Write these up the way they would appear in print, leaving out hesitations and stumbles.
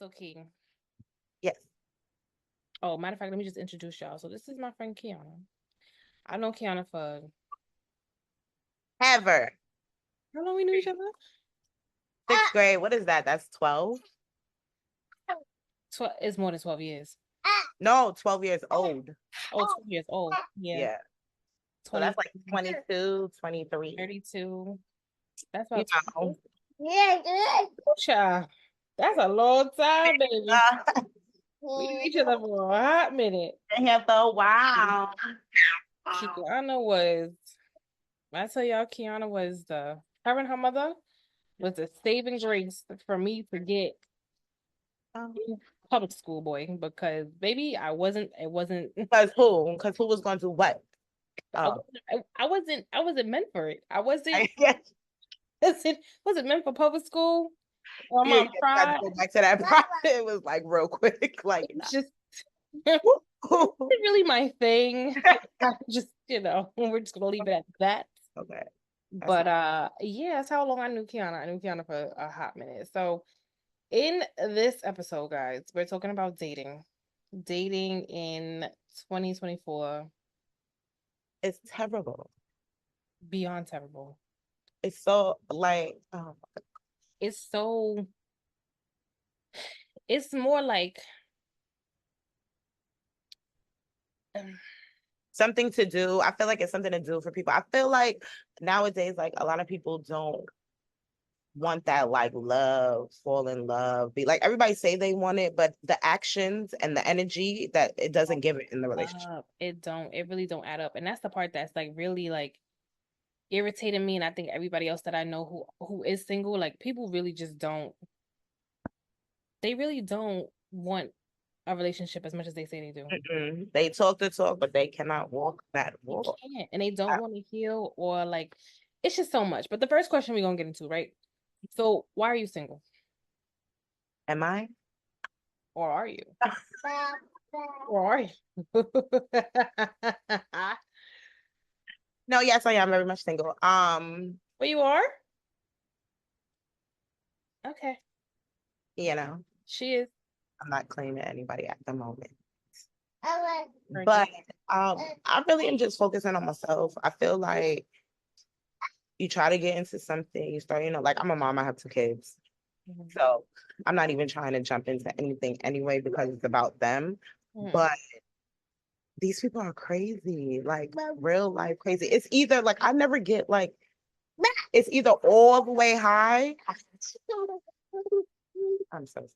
So, Key. Yes. Oh, matter of fact, let me just introduce y'all. So, this is my friend Kiana. I know Kiana for Ever. how long we knew each other? Sixth grade. What is that? That's 12? It's more than 12 years. No, 12 years old. Oh, 12 years old. Yeah. Yeah. So 20, that's like 22, 23. 32. That's You about know. 20. Child, that's a long time, baby. We knew each other for a hot minute. Here for a while. Kiana was, I tell y'all, Kiana was her and her mother was the saving grace for me to get public school, boy, because baby, it wasn't Because who? Because who was going to do what? I wasn't meant for it. I wasn't Yeah. wasn't meant for public school. My Yeah, mom tried. go back to that part. It was like real quick. Like, It's just it's really my thing. I just, we're just gonna leave it at that. okay. But yeah, that's how long I knew Kiana. I knew Kiana for a hot minute. So in this episode, guys, we're talking about dating. Dating in 2024. It's terrible. Beyond terrible. It's so like It's so it's more like something to do. I feel like it's something to do for people. I feel like nowadays, like a lot of people don't want that like love, fall in love. Be like everybody say they want it, but the actions and the energy that it doesn't give it in the relationship. it really don't add up. And that's the part that's like really like irritating me. And I think everybody else that I know who is single, like people really just don't they really don't want a relationship as much as they say they do. They talk the talk, but they cannot walk that walk. They can't, and they don't want to heal or like it's just so much. But the first question we're gonna get into, right? So why are you single? Am I? Or are you? Or are you? No, yes, I am very much single. But you are? Okay. She is. I'm not claiming anybody at the moment. But I really am just focusing on myself. I feel like you try to get into something, you start, like I'm a mom, I have 2 kids. Mm-hmm. So I'm not even trying to jump into anything anyway because it's about them. Mm-hmm. But these people are crazy, like real life crazy. It's either like I never get like it's either all the way high. I'm so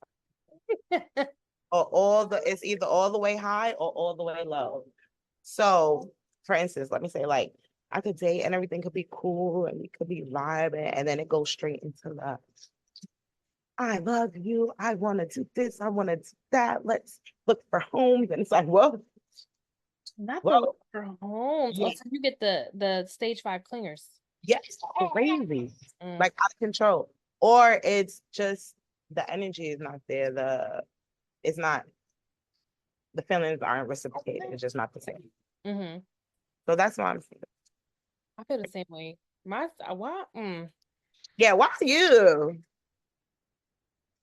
sorry. Or it's either all the way high or all the way low. So, for instance, let me say like I could date and everything could be cool and we could be vibing, and then it goes straight into the I love you. I want to do this. I want to do that. Let's look for homes. And it's like, well, not to look for homes. Yeah. Also, you get the stage 5 clingers. Yes, crazy. Like out of control. Or it's just the energy is not there. It's not, the feelings aren't reciprocated. It's just not the same. Mm-hmm. So that's why I'm saying. I feel the same way. Why? Yeah, why you?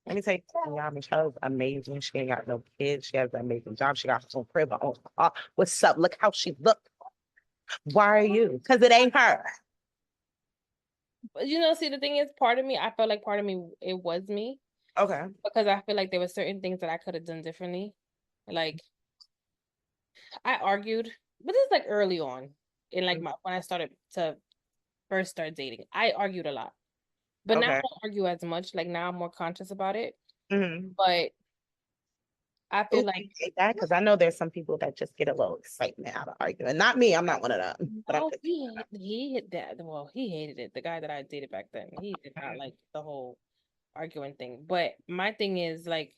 Let me tell you, y'all, Michelle's amazing. She ain't got no kids. She has an amazing job. She got her own crib, her own car. What's up? Look how she look. Why are you? Because it ain't her. But see, the thing is, I felt like part of me, it was me. Okay. Because I feel like there were certain things that I could have done differently. Like, I argued, but this is like early on in like when I started to first start dating. I argued a lot. But now I don't argue as much. Like now I'm more conscious about it. Mm-hmm. But I feel like that because I know there's some people that just get a little excitement out of arguing. Not me. I'm not one of them. But he hit that. Well, he hated it. The guy that I dated back then, he did not like the whole arguing thing. But my thing is like,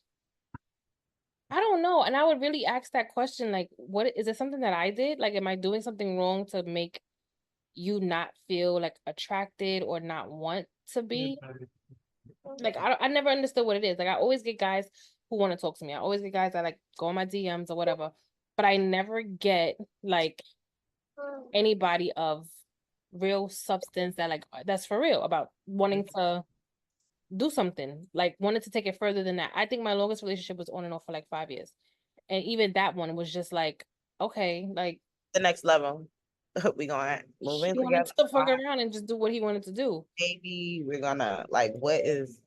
I don't know. And I would really ask that question, like, what is it something that I did? Like, am I doing something wrong to make you not feel like attracted or not want to be? Like, I never understood what it is. Like, I always get guys who want to talk to me. I always get guys that like go on my DMs or whatever. But I never get like anybody of real substance that like that's for real about wanting to do something, like wanted to take it further than that. I think my longest relationship was on and off for like 5 years. And even that one was just like, okay, like The next level. We gonna move he in wanted together. to fuck around and just do what he wanted to do. Maybe we're gonna like what is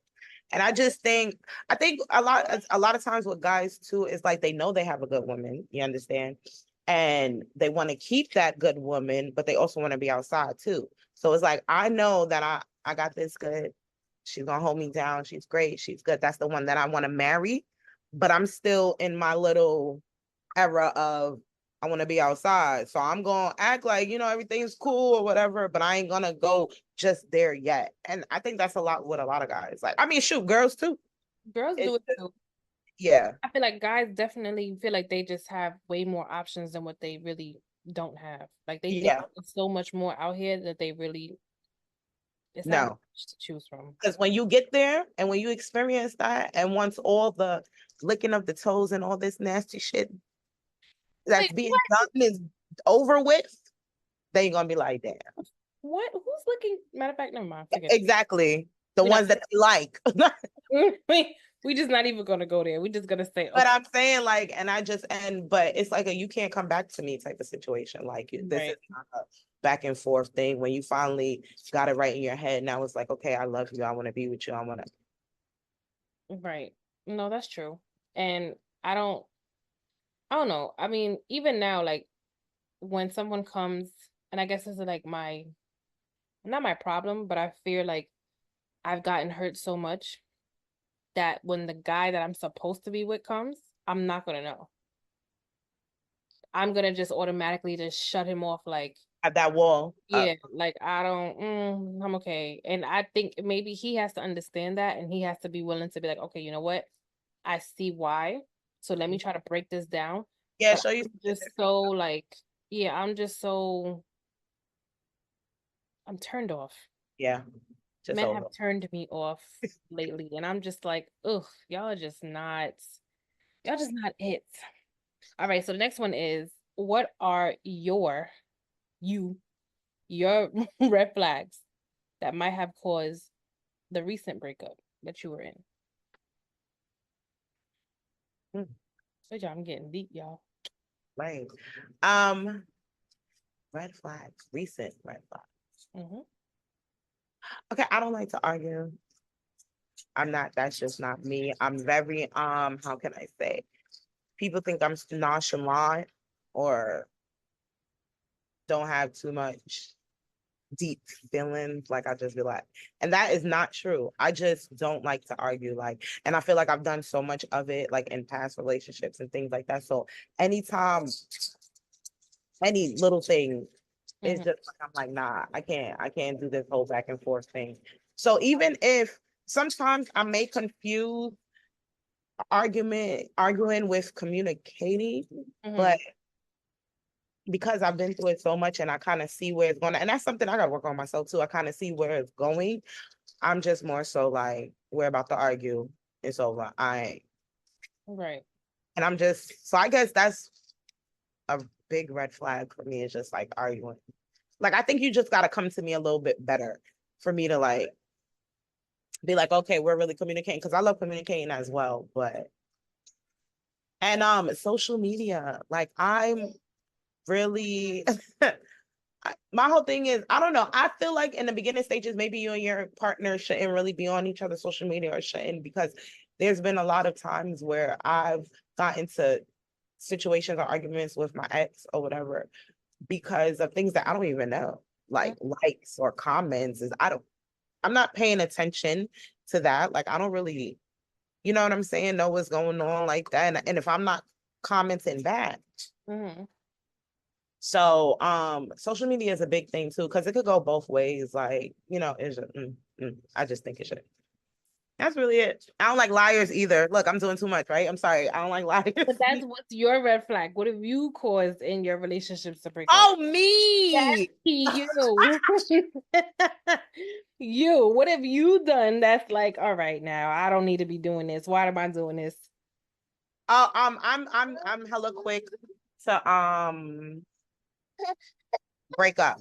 and I think a lot of times with guys too is like they know they have a good woman, you understand? And they want to keep that good woman, but they also want to be outside too. So it's like I know that I got this good. She's gonna hold me down. She's great. She's good. That's the one that I want to marry. But I'm still in my little era of I want to be outside. So I'm gonna act like, everything's cool or whatever, but I ain't gonna go just there yet. And I think that's a lot with a lot of guys. Like, I mean, shoot, girls too. Girls do It's it too. yeah. I feel like guys definitely feel like they just have way more options than what they really don't have. Like they think Yeah. there's so much more out here that they really it's not really No. much to choose from. Because when you get there and when you experience that, and once all the licking of the toes and all this nasty shit Wait, that's being done is over with, then you're gonna be like, damn. what? Who's looking? Matter of fact, never mind. Forget Exactly. The it. ones that they like. We just not even gonna go there. We just gonna say, But okay, I'm saying like, but it's like a you can't come back to me type of situation. Like this is right, not a back and forth thing. When you finally got it right in your head, now it's like, okay, I love you. I want to be with you. I want to. right. No, that's true. And I don't, I don't know. I mean, even now, like when someone comes, and I guess this is like my, not my problem, but I fear like I've gotten hurt so much that when the guy that I'm supposed to be with comes, I'm not gonna know. I'm gonna just automatically just shut him off. Like, Have that wall up. yeah, like I don't, I'm okay. And I think maybe he has to understand that and he has to be willing to be like, okay, you know what? I see why. So let me try to break this down. Yeah, But show you I'm something just different. so like, yeah, I'm turned off. Yeah, just Men have over. turned me off lately. And I'm just like, ugh, y'all just not it. All right, so the next one is what are you, your red flags that might have caused the recent breakup that you were in? Hmm, Good job, I'm getting deep, y'all. right. Um, red flags, recent red flags. Hmm. Okay, I don't like to argue. I'm not, that's just not me. I'm very, how can I say? People think I'm nonchalant or don't have too much deep feelings. Like I just be like, and that is not true. I just don't like to argue. Like, and I feel like I've done so much of it, like in past relationships and things like that. So anytime, any little thing, it's Hmm. just like I'm like, nah, I can't do this whole back and forth thing. So even if sometimes I may confuse arguing with communicating, Hmm. but because I've been through it so much and I kind of see where it's going, and that's something I gotta work on myself too. I kind of see where it's going. I'm just more so like, we're about to argue. It's over. Right. And I'm just, so I guess that's a big red flag for me is just like arguing. Like, I think you just got to come to me a little bit better for me to like be like, okay, we're really communicating because I love communicating as well. And social media, like I'm really, my whole thing is, I don't know. I feel like in the beginning stages, maybe you and your partner shouldn't really be on each other's social media or shouldn't, because there's been a lot of times where I've gotten into situations or arguments with my ex or whatever because of things that I don't even know, like likes or comments. I'm not paying attention to that. Like I don't really, you know what I'm saying, know what's going on like that. And if I'm not commenting back, Hmm. so social media is a big thing too, because it could go both ways. Like, I just think it should. That's really it. I don't like liars either. Look, I'm doing too much, right? I'm sorry. I don't like But liars. that's what's your red flag. What have you caused in your relationships to break up? Oh, That's me. you. You. What have you done that's like, all right, now I don't need to be doing this. Why am I doing this? Oh, I'm hella quick to break up.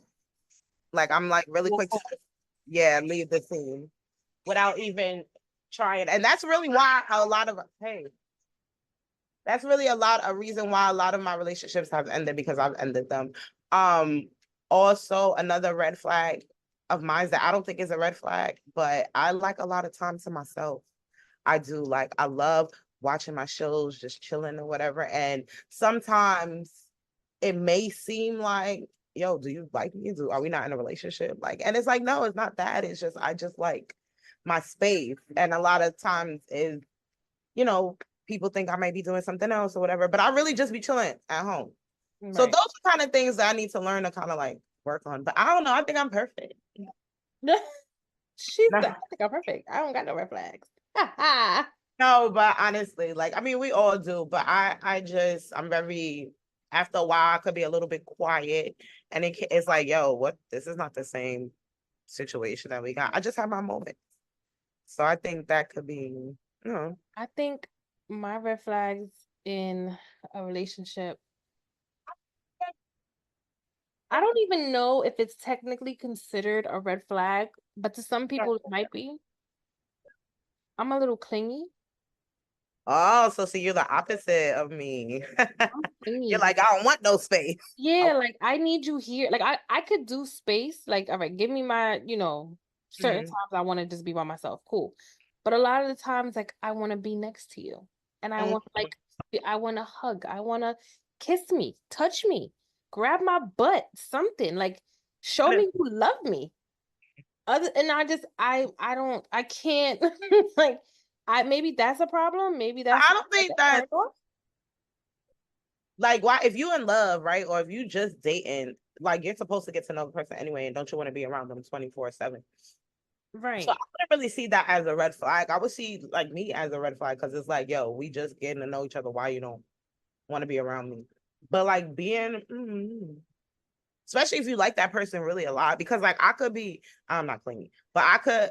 Like I'm like really quick to, yeah, leave the scene. without even trying. And that's really why a lot of that's really a reason why a lot of my relationships have ended because I've ended them. Um, Also another red flag of mine that I don't think is a red flag, but I like a lot of time to myself. I do like I love watching my shows, just chilling or whatever. And sometimes it may seem like, yo, do you like me? Are we not in a relationship? Like, and it's like, no, it's not that. It's just I just like my space. And a lot of times is, you know, people think I might be doing something else or whatever, but I really just be chilling at home. So Right. those are kind of things that I need to learn to kind of like work on. But I don't know. I think I'm perfect. She said, I think I'm perfect. I don't got no red flags. No, but honestly, like I mean, we all do. But I'm very. After a while, I could be a little bit quiet, and it's like, yo, what? This is not the same situation that we got. I just have my moments, so I think that could be, you know, I think my red flags in a relationship, I don't even know if it's technically considered a red flag, but to some people it might be. I'm a little clingy. oh, so see, you're the opposite of me. I'm You're clingy. like, I don't want no space. Yeah, like I need you here. Like I could do space. Like, all right, give me my, certain Mhm. times I want to just be by myself. Cool. But a lot of the times, like I want to be next to you. And I want Mhm. I want to hug. I want to kiss me, touch me, grab my butt, something. Like show me you love me. Other and I can't like I maybe that's a problem. Maybe that's I don't like think a turn that off. like why if you in love, right? Or if you just dating, like you're supposed to get to know the person anyway, and don't you want to be around them 24/7? So I Right. wouldn't really see that as a red flag. I would see like me as a red flag because it's like, yo, we just getting to know each other. Why you don't want to be around me? But like being, especially if you like that person really a lot, because like I could be, I'm not clingy, but I could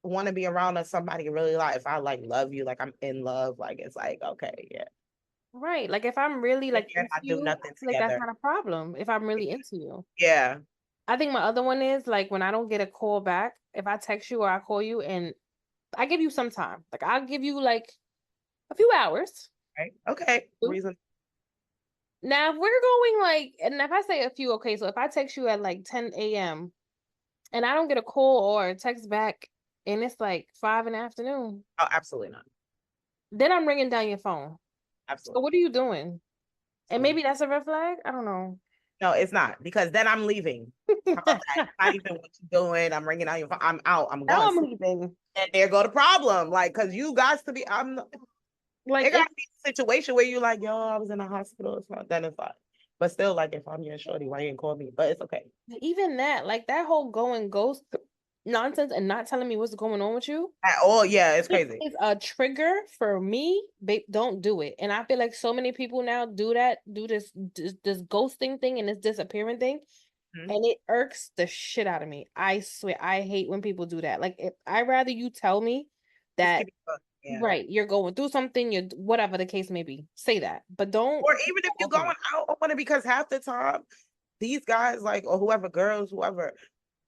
want to be around somebody really like if I like love you, like I'm in love, like it's like okay, yeah, Right. Like if I'm really if like you're into not do you, I nothing feel like that's together, not a problem if I'm really into you. yeah, I think my other one is like when I don't get a call back, if I text you or I call you and I give you some time. Like I'll give you like a few hours. right, okay, reason, Now if we're going like and if I say a few, okay, so if I text you at like 10 a.m. and I don't get a call or a text back and it's like 5 in the afternoon, oh, absolutely not, then I'm ringing down your phone. So absolutely. what are you doing? And Not. maybe that's a red flag. I don't know. No, it's not because then I'm leaving. How about that? It's not even what you're doing. I'm ringing out your phone. I'm out. I'm Now going. I'm leaving. And there go the problem. Like, cause you got to be. Like It if got to be a situation where you like, yo, I was in the hospital. It's not. Then it's like, but still, like, if I'm your shorty, why you didn't call me? But it's okay. even that, like that whole go and ghost nonsense and not telling me what's going on with you, At all, yeah, it's it crazy. is a trigger for me. Babe, don't do it. And I feel like so many people now do that, do this ghosting thing and this disappearing thing, Mhm. and it irks the shit out of me. I swear, I hate when people do that. Like, if I rather you tell me Just that keep it going. Yeah. right, you're going through something, you're whatever the case may be, say that, but don't Or even if you're open going it. out on it, because half the time, these guys, like, or whoever, girls, whoever,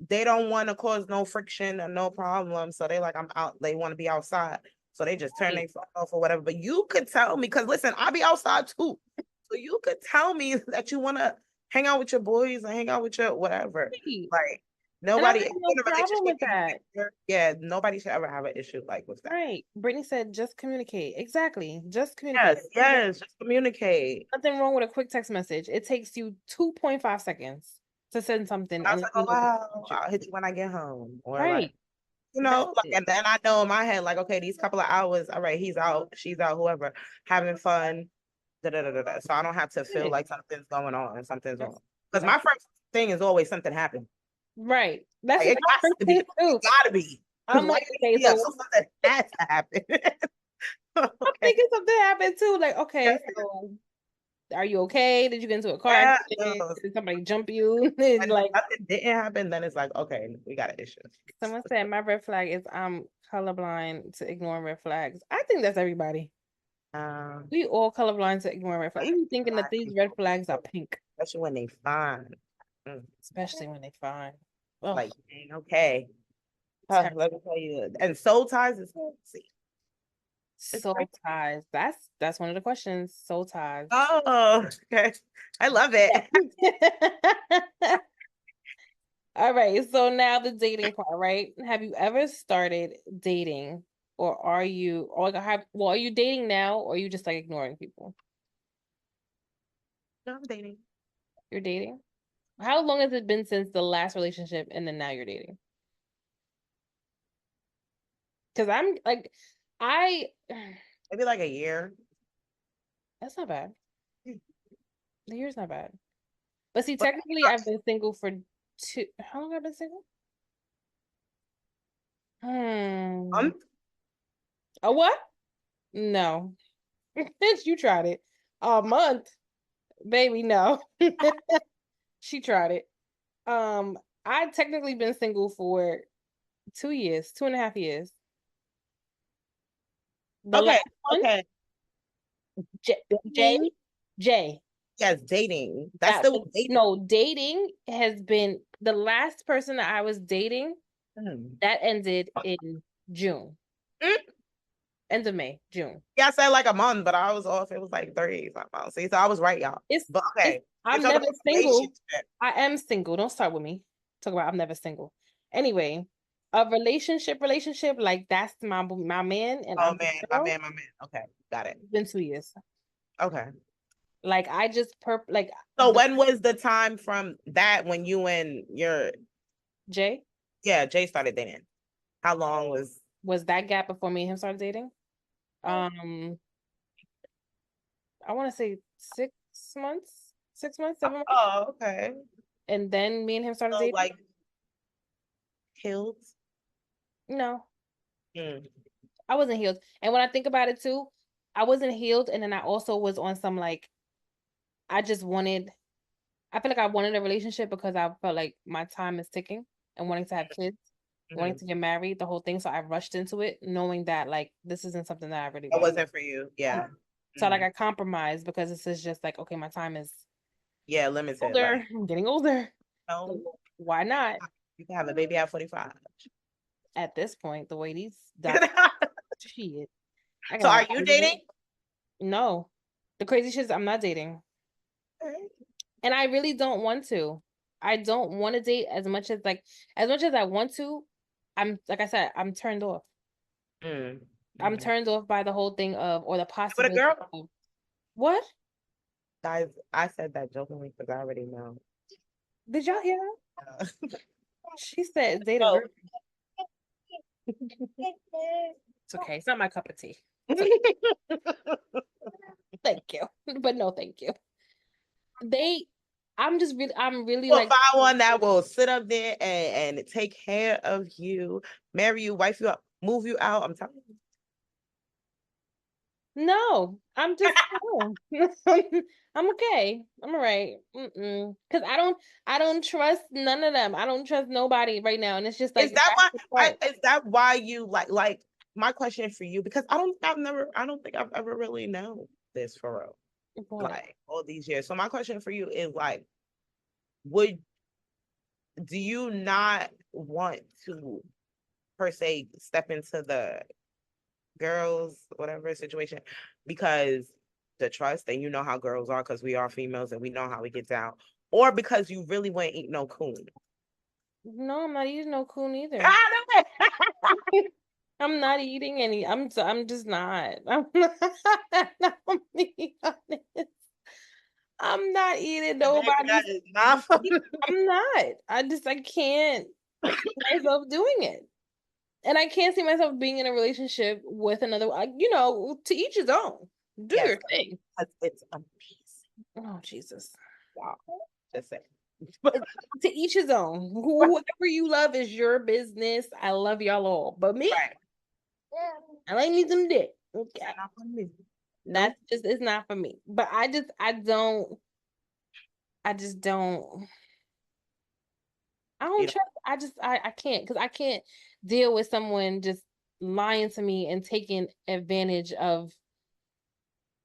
they don't want to cause no friction or no problem. So they like, I'm out. They want to be outside. So they just turn Right, their phone off or whatever. But you could tell me, because listen, I'll be outside too. So you could tell me that you want to hang out with your boys and hang out with your whatever. right. Like And I nobody have in no a problem relationship, with that. yeah, nobody should ever have an issue like with that. Right. Brittany said, just communicate. Exactly. Just communicate. Yes, yes, just communicate. Nothing wrong with a quick text message. It takes you 2.5 seconds to send something I and was let like, me oh know. wow, I'll hit you when I get home. Or like, Right. That's like, it. and then I know in my head, like, okay, these couple of hours, all right, he's out, she's out, whoever, having fun, da da da da da. So I don't have to feel It. like something's going on and something's That's wrong. Because that's my first thing is always something happened. right. That's Like my it got first to be, thing it too. gotta be. Because I'm why like, you okay, hit me up? so So something has to happen. I'm Okay. thinking something happened too. Like, Yeah, okay, so are you okay? Did you get into a car yeah, accident? no. Did somebody jump you? And And if like nothing didn't happen, then it's like, okay, we got an issue. someone said, my red flag is I'm colorblind to ignoring red flags. I think that's everybody. Um, We all colorblind to ignoring red flags. We be thinking that these red flags are pink, especially when they fine. Mm. especially when they find. Oh, Like, dang, okay. Let me tell you. And soul ties is see. It's Soul ties. That's one of the questions. Soul ties. oh, okay. I love it. All right. So now the dating part, right? Have you ever started dating, or are you dating now, or are you just like ignoring people? No, I'm dating. You're dating? How long has it been since the last relationship and then now you're dating? Because I'm like, I Maybe like a year. that's not bad. The year's not bad. But see, But technically, I've been single for two. How long have I been single? Hmm. um, A what? No. You tried it. A month, baby. No. She tried it. Um, I technically been single for 2 years, 2.5 years. The okay, last one, okay. Jay, Dating? Jay. Yes, dating. That's That still dating. no, dating has been the last person that I was dating Mm. that ended in June. Mm. End of May, June. Yeah, I said like a month, but I was off. It was like 30 something. See, so I was right, y'all. But It's okay, you're I'm talking never about single. relationship. I am single. Don't start with me. Talk about I'm never single. Anyway, a relationship like that's my man and Oh I'm his man, girl. my man. Okay, got it. It's been 2 years. Okay. Like I just like So the when was the time from that when you and your Jay yeah, Jay started dating? How long was was that gap before me and him started dating. Um, I want to say 6 months, 6 months, 7 months, oh, okay. and then me and him started So dating. like killed? No, Mm. I wasn't healed. And when I think about it too, I wasn't healed, and then I also was on some like I just wanted. I feel like I wanted a relationship because I felt like my time is ticking and wanting to have kids, wanting Mhm. to get married, the whole thing. So I rushed into it, knowing that like this isn't something that I really That want. wasn't for you. Yeah. So like Mhm. I compromised because this is just like okay, my time is Yeah, limited. Like, older. I'm getting older. no, So why not? you can have a baby at 45. At this point, the way these doctors shit, I can So have are you dating? no. The crazy shit is I'm not dating. And I really don't want to. I don't want to date as much as I want to, I'm like I said, I'm turned off. Mm. I'm Mhm. turned off by the whole thing of or the With a possibility girl? of what? Guys, I said that jokingly because I already know. Did y'all hear that? She said date a Oh. girl. It's okay. It's not my cup of tea. It's okay. Thank you. But no, thank you. They I'm really We'll like find one that will sit up there and take care of you, marry you, wife you up, move you out. I'm telling you. no, I'm just no. I'm okay. I'm all right. Because I don't trust none of them. I don't trust nobody right now. And it's just Is like that that's why the part. is that why you like my question for you? Because I don't think I've ever really known this for real. What? Like all these years. So my question for you is like, would do you not want to per se step into the girls, whatever situation, because the trust and you know how girls are because we are females and we know how we get down, or because you really wouldn't eat no coon. No, I'm not eating no coon either. Ah, I'm not eating any. I'm just not. I'm not. I'm being honest. I'm not eating that nobody's. is not fun. I'm not. I can't see myself doing it. And I can't see myself being in a relationship with another, to each his own. Do Yes, your thing. it's amazing. Oh, Jesus. Wow. Just saying. To each his own. Whoever you love is your business. I love y'all all. But me, Right. I like me some dick. Okay. Not for me. That's Nope. just, it's not for me. But I just don't, I You don't know, trust, I can't, because I can't deal with someone just lying to me and taking advantage of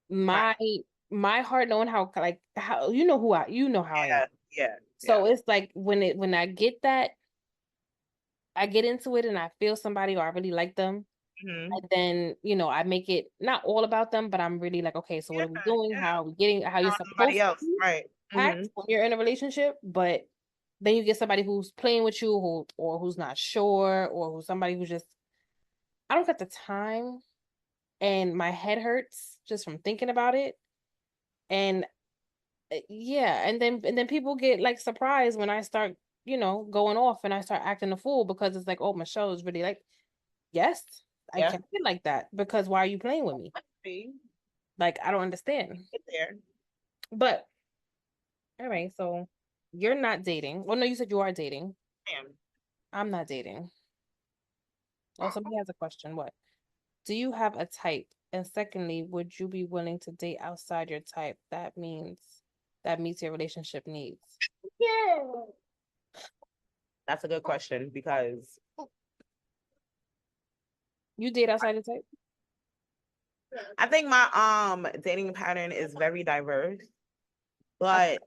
right. my my heart knowing how you know how I am. Yeah, yeah, yeah. So it's like when I get that I get into it and I feel somebody or I really like them, Mhm. and then, I make it not all about them, but I'm really like, okay, so what Yeah, are we doing? yeah. How are we getting how you're Not nobody supposed else, to right? act Mhm. when you're in a relationship, but then you get somebody who's playing with you or who's not sure or who's somebody who just I don't got the time and my head hurts just from thinking about it. And yeah, and then people get like surprised when I start, going off and I start acting a fool because it's like, oh, Michelle is really like, yes, I Yeah. can't get like that because why are you playing with me? See, Like, I don't understand. get there. But all right, so you're not dating. Well, no, you said you are dating. Damn. I'm not dating. Oh, somebody has a question. What? Do you have a type? And secondly, would you be willing to date outside your type? That meets your relationship needs. Yeah. That's a good question because You date outside your type? I think my dating pattern is very diverse, Okay. but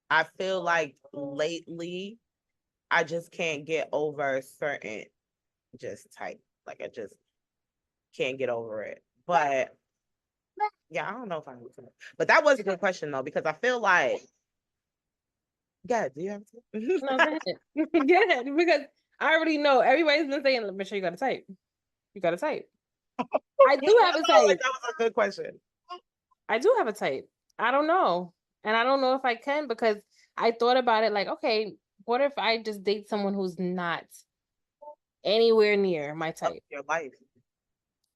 I feel like lately I just can't get over a certain just type. Like I just can't get over it. But yeah, I don't know if I'm but that was a good question though, because I feel like yeah, do you have to? No, go ahead. Go ahead. Because I already know everybody's been saying, make sure you got a type. You got a type. I I do have a felt like type. that was a good question. I do have a type. I don't know. And I don't know if I can because I thought about it like, okay, what if I just date someone who's not anywhere near my Of type your life.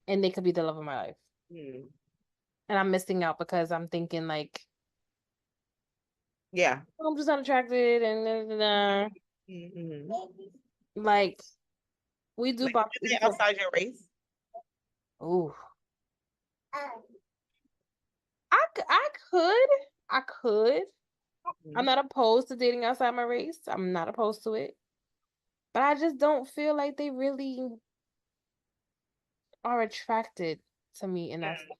and they could be the love of my life? Hmm. And I'm missing out because I'm thinking like, Yeah. oh, I'm just not attracted and Mm-hmm. like we do Like, box you each think other. outside your race? Ooh. I could. I'm Mhm. not opposed to dating outside my race. I'm not opposed to it. But I just don't feel like they really are attracted to me in that sense.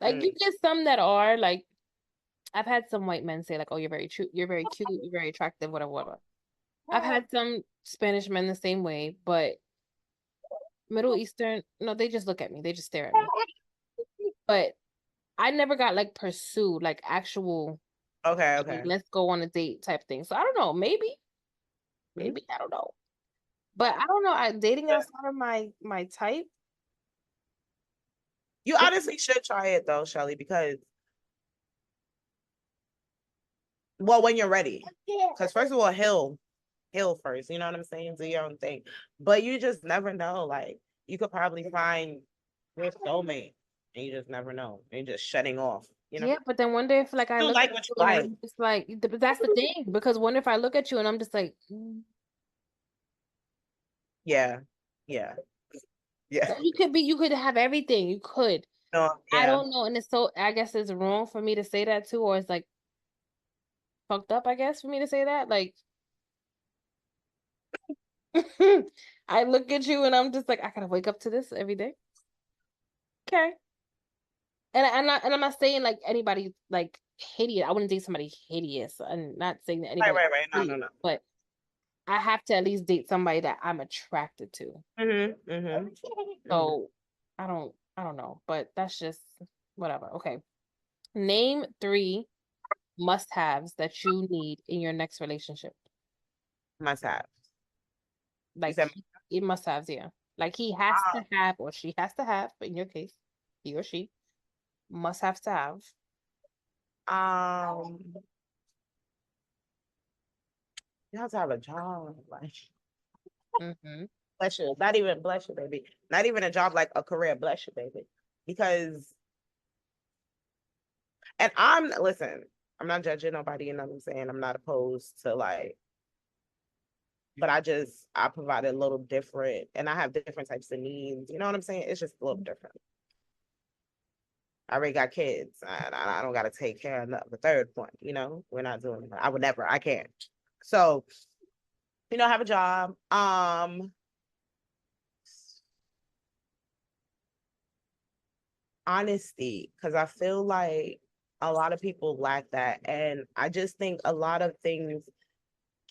Like you Mm. get some that are like I've had some white men say like, "Oh, you're very cute, you're very attractive, whatever, whatever." I've had some Spanish men the same way, but Middle Eastern, no, they just look at me. They just stare at me. But I never got like pursued, like actual, Okay, like, okay. let's go on a date type thing. So I don't know. Mhm. Maybe I don't know. But I don't know. Dating outside of my type. You It, honestly should try it though, Shelly, because well, when you're ready. Because first of all, heal first. You know what I'm saying? Do your own thing. But you just never know. Like you could probably find your soulmate, and you just never know. And you're just shutting off. You know, yeah, but then one day I feel like I you look at like what you you and like. I'm just like, but that's the thing because what if I look at you and I'm just like, Yeah, yeah, yeah. so you could have everything, you could. No, I yeah. don't know, and it's so I guess it's wrong for me to say that too, or it's like fucked up, I guess, for me to say that. Like, I look at you and I'm just like, I gotta wake up to this every day. Okay. And I'm not saying like anybody like hideous. I wouldn't date somebody hideous. I'm not saying that Right, anybody right, right. No, no, hideous, no. but I have to at least date somebody that I'm attracted to. Mm-hmm, mm-hmm. So I don't know, but that's just whatever. Okay. Name three must-haves that you need in your next relationship. Must have. You Like said, it must-haves, yeah. Like he has to have or she has to have, but in your case, he or she must have to have. um, you have to have a job, like Mm-hmm. bless you. Not even bless you, baby. Not even a job like a career, bless you, baby. Because and I'm listen, I'm not judging nobody, you know what I'm saying? I'm not opposed to like, but I provide a little different and I have different types of needs. You know what I'm saying? It's just a little different. I already got kids. I don't got to take care of the third one. You know, we're not doing that. I would never. I can't. So, have a job. Honesty, because I feel like a lot of people lack that, and I just think a lot of things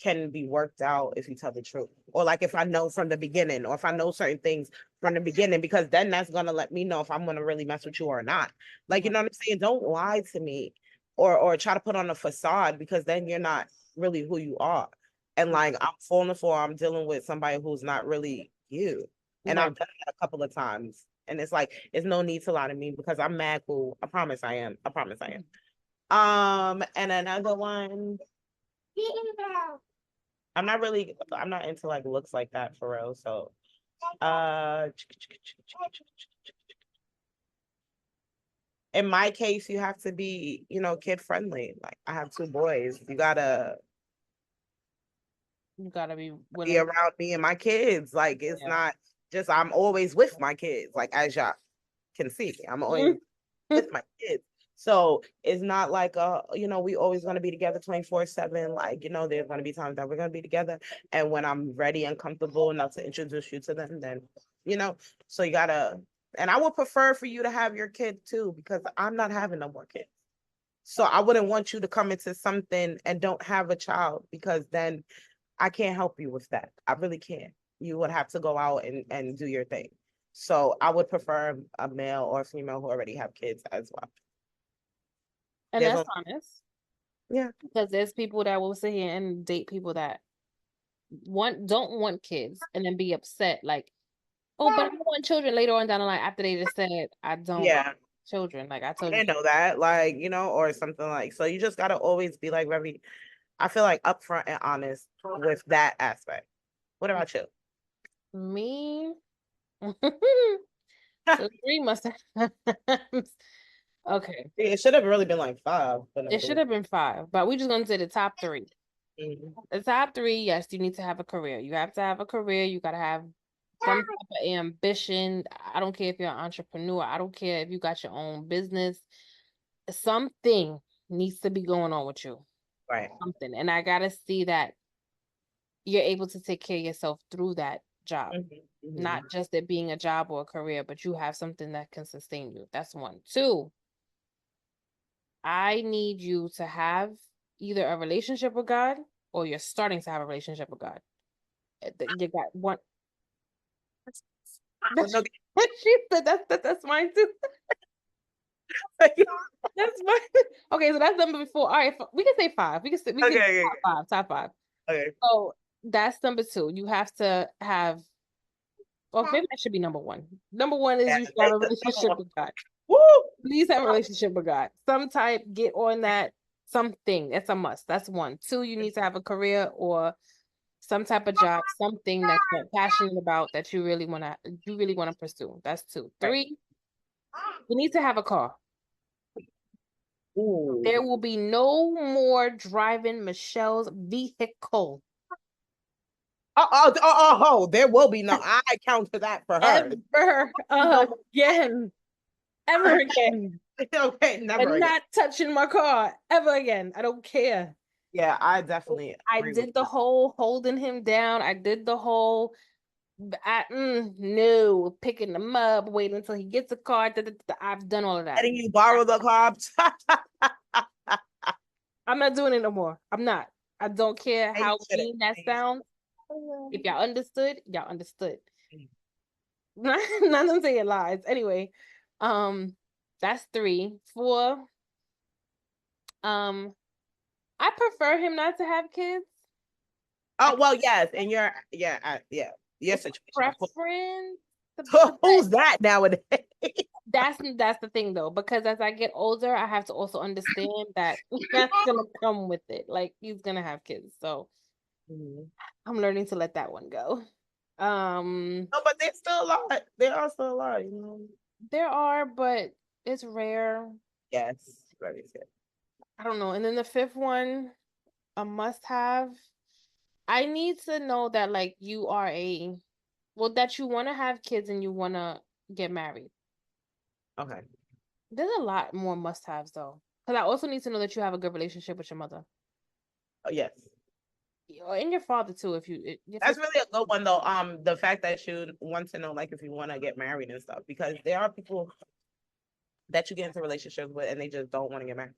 can be worked out if you tell the truth. Or like if I know from the beginning, or if I know certain things from the beginning, because then that's gonna let me know if I'm gonna really mess with you or not. Like, you know what I'm saying? Don't lie to me or try to put on a facade, because then you're not really who you are. And like I'm falling for, I'm dealing with somebody who's not really you. And Right. I've done that a couple of times. And it's like, it's no need to lie to me because I'm mad cool. I promise I am. I promise I am. And another one, I'm not into like looks like that for real. So uh in my case, you have to be, kid friendly. Like I have two boys. You gotta You gotta be be willing. around me and my kids. Like it's Yeah. not just I'm always with my kids. Like as y'all can see, I'm always with my kids. So it's not like we always gonna be together 24/7. Like, there's gonna be times that we're gonna be together. And when I'm ready and comfortable enough to introduce you to them, then so you gotta, and I would prefer for you to have your kid too, because I'm not having no more kids. So I wouldn't want you to come into something and don't have a child, because then I can't help you with that. I really can't. You would have to go out and do your thing. So I would prefer a male or a female who already have kids as well. And There's that's a honest. Yeah. Because there's people that will sit here and date people that don't want kids and then be upset like, oh, but I want children later on down the line after they just said I don't Yeah. children. Like I I told you. didn't know that. Like, or something like, so you just gotta always be like very, I feel like upfront and honest with that aspect. What about you? Me. So 3 must have. Okay. It should have really been like five, but no, It should have been 5, but we just gonna say the top 3. Mhm. The top 3, yes, you need to have a career. You have to have a career. You gotta have some type of ambition. I don't care if you're an entrepreneur. I don't care if you got your own business. Something needs to be going on with you. Right. Something. And I gotta see that you're able to take care of yourself through that job. Mhm. Not Mhm. just it being a job or a career, but you have something that can sustain you. That's 1. 2, I need you to have either a relationship with God or you're starting to have a relationship with God. You got one. Well, no, She said that's mine too. That's mine. Okay, so that's number 4. All right, we can say 5. We can okay, top 5. okay. So that's number 2. You have to have. Well, maybe that should be number 1. Number 1 is Yeah, you should have a relationship with God. woo! Please have a relationship with God. Some type, get on that something. That's a must. That's 1. 2, you need to have a career or some type of job, something that you're passionate about that you really want to pursue. That's 2. Right. 3, you need to have a car. Ooh. There will be no more driving Michelle's vehicle There will be no. I counter that for her. ever No. again. Ever again. Okay, never And again. not touching my car ever again. I don't care. Yeah, I definitely I agree with did the you. whole holding him down. I did the whole no picking him up, waiting until he gets a car. I've done all of that. Letting you borrow the cops. I'm not doing it no more. I'm not. I don't care And you how shouldn't. mean that And you sounds. If y'all understood, y'all understood. shouldn't. None of them saying lies. Anyway, um, that's 3. 4, um, I prefer him not to have kids. Oh well, yes, and your It's a situation, of course. preference, Who's that nowadays? that's the thing though, because as I get older, I have to also understand that that's gonna come with it. Like he's gonna have kids, so Mhm. I'm learning to let that one go. Um, No, but they're still alive. They are still alive. there are, but it's rare. Yes, very good. I don't know. And then the 5th one, a must have. I need to know that like you are that you want to have kids and you want to get married. Okay. There's a lot more must haves though. Because I also need to know that you have a good relationship with your mother. Oh, yes. And your father too, That's really a good one though. The fact that you want to know, like, if you want to get married and stuff, because there are people that you get into relationships with and they just don't want to get married.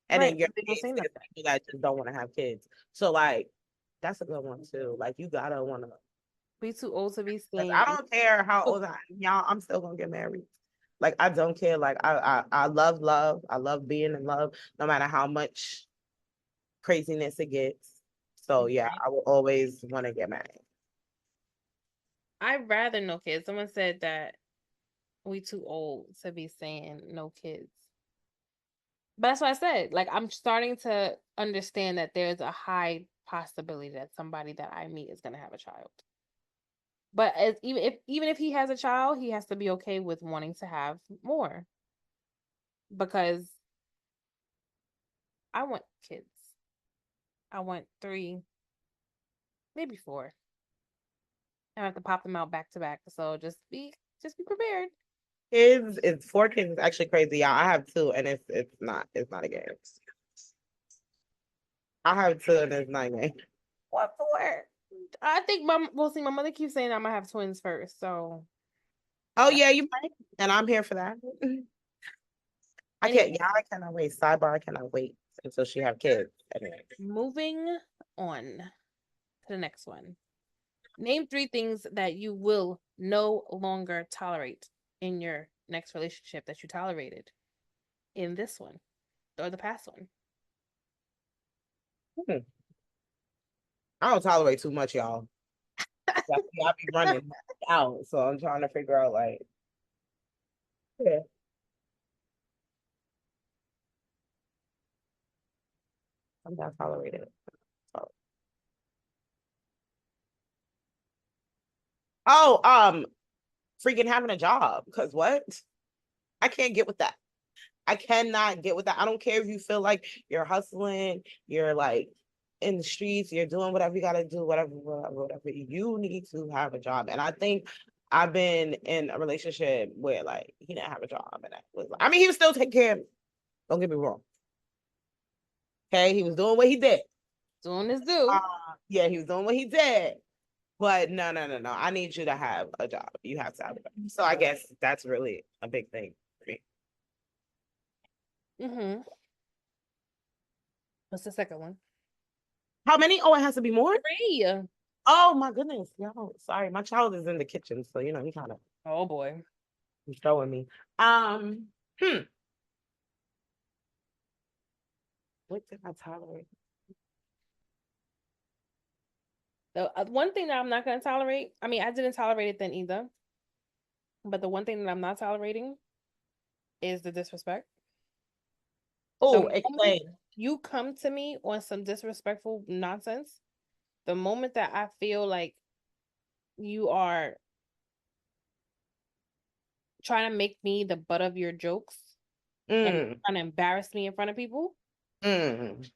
And right, in your they don't case, say there's nothing. people that just don't want to have kids. So like, That's a good one too. Like you gotta wanna. We too old to be Like saying. I don't care how old I am, y'all. I'm still gonna get married. Like I don't care. Like I love love. I love being in love, no matter how much craziness it gets. So yeah, I will always want to get married. I'd rather no kids. Someone said that we too old to be saying no kids. But that's what I said. Like I'm starting to understand that there's a high possibility that somebody that I meet is gonna have a child. But even if he has a child, he has to be okay with wanting to have more because I want kids. I want three, maybe four. I have to pop them out back to back. So just be prepared. Kids, it's 4 kids. It's actually crazy. Yeah, I have two, and it's not a game. I have two, and it's not a game. What for? I think my mother keeps saying I'm gonna have twins first. So Oh yeah, you might, and I'm here for that. I anyway, can't. Yeah, I cannot wait. Sidebar, I cannot wait until she have kids. Anyway. moving on to the next one. Name three things that you will no longer tolerate in your next relationship that you tolerated in this one or the past one. Hmm. I don't tolerate too much, y'all. I be running out, so I'm trying to figure out like, yeah, I'm not tolerating it. Oh, freaking having a job. Cause what? I can't get with that. I cannot get with that. I don't care if you feel like you're hustling, you're like in the streets, you're doing whatever you gotta do, whatever, whatever, whatever. You need to have a job. And I think I've been in a relationship where like he didn't have a job, and that was like, I mean, he was still taking care of me. Don't get me wrong. Okay, he was doing what he did. Doing this do. Uh, yeah, he was doing what he did. But no, no, no, no. I need you to have a job. You have to have a job. So I guess that's really a big thing for me. Mm-hmm. What's the second one? How many? Oh, it has to be more? Three. Oh my goodness. Yo, sorry. My child is in the kitchen, so he kind of Oh boy. he's showing me. Um, hmm. What did I tolerate? The one thing that I'm not gonna tolerate. I mean, I didn't tolerate it then either. But the one thing that I'm not tolerating is the disrespect. The Oh, moment explain. you come to me on some disrespectful nonsense, the moment that I feel like you are trying to make me the butt of your jokes and Mm, trying to embarrass me in front of people, mm.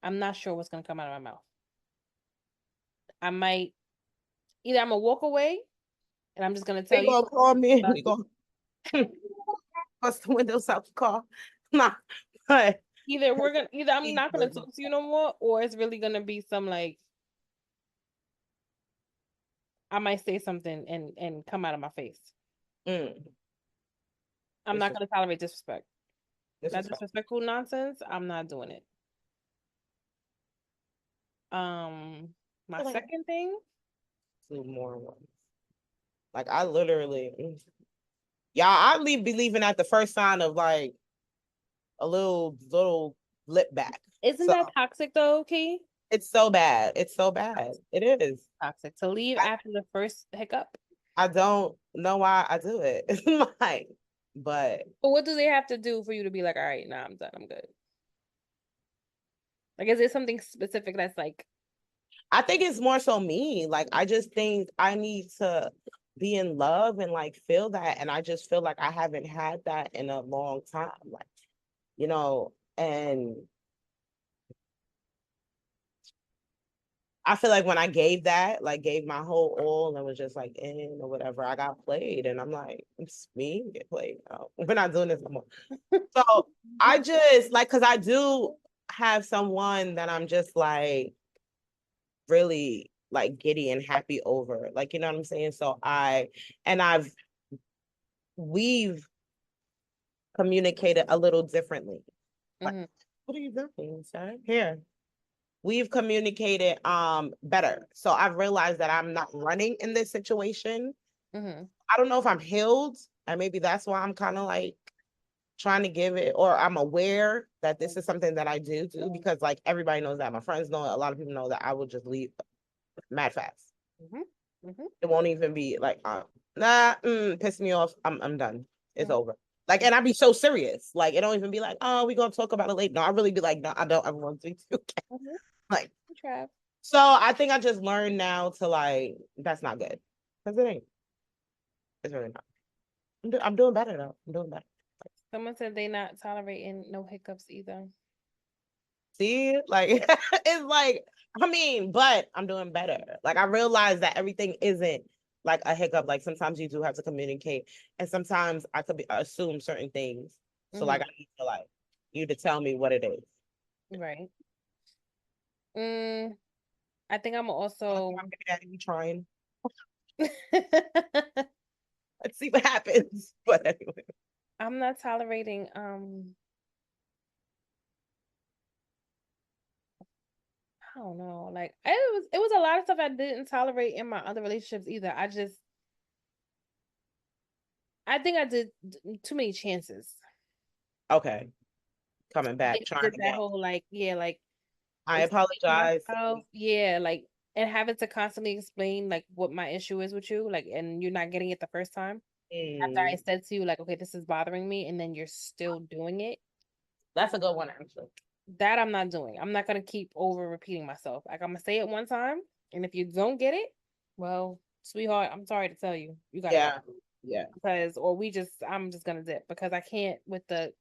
I'm not sure what's gonna come out of my mouth. I might either I'm gonna walk away and I'm just gonna tell They you, gonna call me. uh, We gonna bust the windows out the car. Nah, but either I'm not gonna talk to you no more, or it's really gonna be some like I might say something and come out of my face. mm. I'm This not is gonna tolerate disrespect. this That is disrespectful nonsense, I'm not doing it. Um, my like second thing, two more ones. Like I literally, y'all, I be leaving at the first sign of like a little lip back. isn't So that toxic though, Key? it's so bad. It's so bad. It is. Toxic to leave I, after the first hiccup. I don't know why I do it. It's like, but But what do they have to do for you to be like, all right, nah, I'm done, I'm good? Like, is there something specific that's like, I think it's more so me. Like I just think I need to be in love and like feel that. And I just feel like I haven't had that in a long time. Like, and I feel like when I gave that, like gave my whole all and was just like in or whatever, I got played. And I'm like, it's me get played. No, we're not doing this no more. So I just like cause I do have someone that I'm just like really like giddy and happy over. Like, you know what I'm saying? So we've communicated a little differently. Like, mhm. what are you doing, sir? Here. we've communicated better. So I've realized that I'm not running in this situation. Mm-hmm. I don't know if I'm healed, and maybe that's why I'm kind of like trying to give it, or I'm aware that this is something that I do because like everybody knows that, my friends know it, a lot of people know that I will just leave mad fast. Mm-hmm. Mm-hmm. It won't even be like, nah, piss me off. I'm done. It's over. Like, and I'd be so serious. Like, it don't even be like, oh, we gonna talk about it later. No, I really be like, no, I don't ever want to speak to you again. Mm-hmm. Like, Trav. so I think I just learned now to like, that's not good. Because it ain't. It's really not. I'm doing better though. I'm doing better. Someone said they not tolerating no hiccups either. See, like it's like, I mean, but I'm doing better. Like I realize that everything isn't like a hiccup. Like sometimes you do have to communicate, and sometimes I could assume certain things. So like I Mm-hmm. need to like you to tell me what it is. Right. Mm, I think I'm I'm also gonna be trying. Let's see what happens. But anyway, I'm not tolerating I don't know. Like it was a lot of stuff I didn't tolerate in my other relationships either. I think I did too many chances. okay, coming I back, think I trying did that again. whole like, yeah, like I explaining apologize. myself. Yeah, like and having to constantly explain like what my issue is with you, like and you're not getting it the first time. After I Mm, said to you, like, okay, this is bothering me, and then you're still doing it. that's a good one, actually. That I'm not doing. I'm not gonna keep over repeating myself. Like I'm gonna say it one time, and if you don't get it, well, sweetheart, I'm sorry to tell you, you gotta go Yeah, yeah, because, or I'm just gonna dip because I can't with the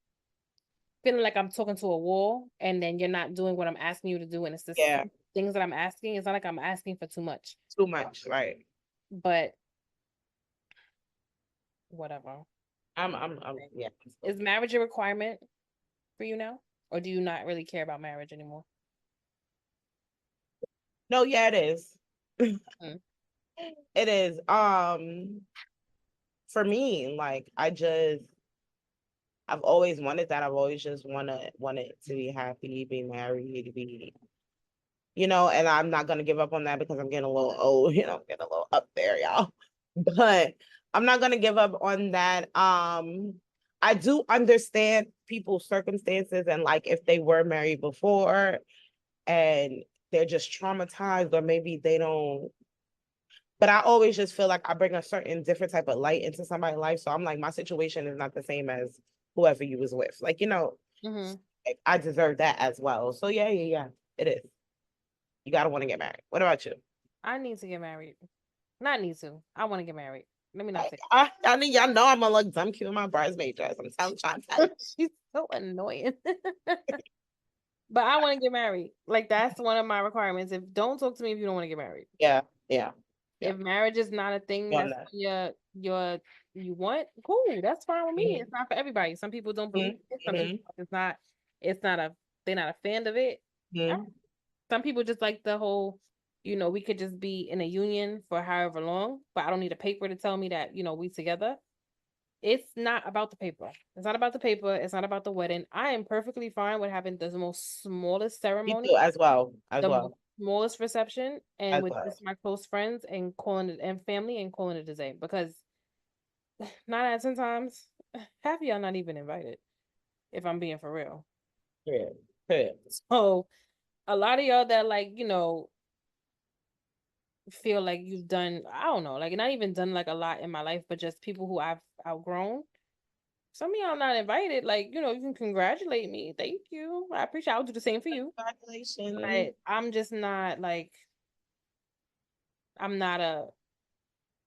feeling like I'm talking to a wall, and then you're not doing what I'm asking you to do, and it's just yeah. things that I'm asking. It's not like I'm asking for too much, Too much, right? but whatever. Yeah. Is marriage a requirement for you now, or do you not really care about marriage anymore? No, yeah, it is. Mm. It is. For me, like I've always wanted that. I've always just wanted to be happy, be married, be, and I'm not gonna give up on that because I'm getting a little old, I'm getting a little up there, y'all. But I'm not gonna give up on that. I do understand people's circumstances and like if they were married before and they're just traumatized or maybe they don't, but I always just feel like I bring a certain different type of light into somebody's life. So I'm like, my situation is not the same as whoever you was with. Like, Mm-hmm. like, I deserve that as well. So yeah, it is. You gotta want to get married. What about you? I need to get married. Not need to. I want to get married. Let me not say. I mean, y'all know I'm gonna look dumb cute in my bridesmaid dress. Trying to tell you. She's so annoying. But I want to get married. Like that's one of my requirements. If don't talk to me if you don't want to get married. Yeah, yeah, yeah. If marriage is not a thing On that's that. your you want, cool. That's fine with me. It's Mm-hmm. not for everybody. Some people don't believe it. Some Mm-hmm. people it's not a they're not a fan of it. Mm-hmm. Some people just like the whole, we could just be in a union for however long, but I don't need a paper to tell me that, we together. It's not about the paper. It's not about the paper. It's not about the wedding. I am perfectly fine with having the most smallest Me ceremony, too, as well, as the most well, smallest reception, and as with well. just my close friends and calling it and family and calling it a day. Because 9 out of 10 times, half of y'all not even invited, if I'm being for real. Yeah, yeah. So a lot of y'all that like, feel like you've done, I don't know, like not even done like a lot in my life, but just people who I've outgrown. Some of y'all not invited. Like, you can congratulate me. Thank you. I appreciate I'll do the same for you. Congratulations. But I'm just not like I'm not a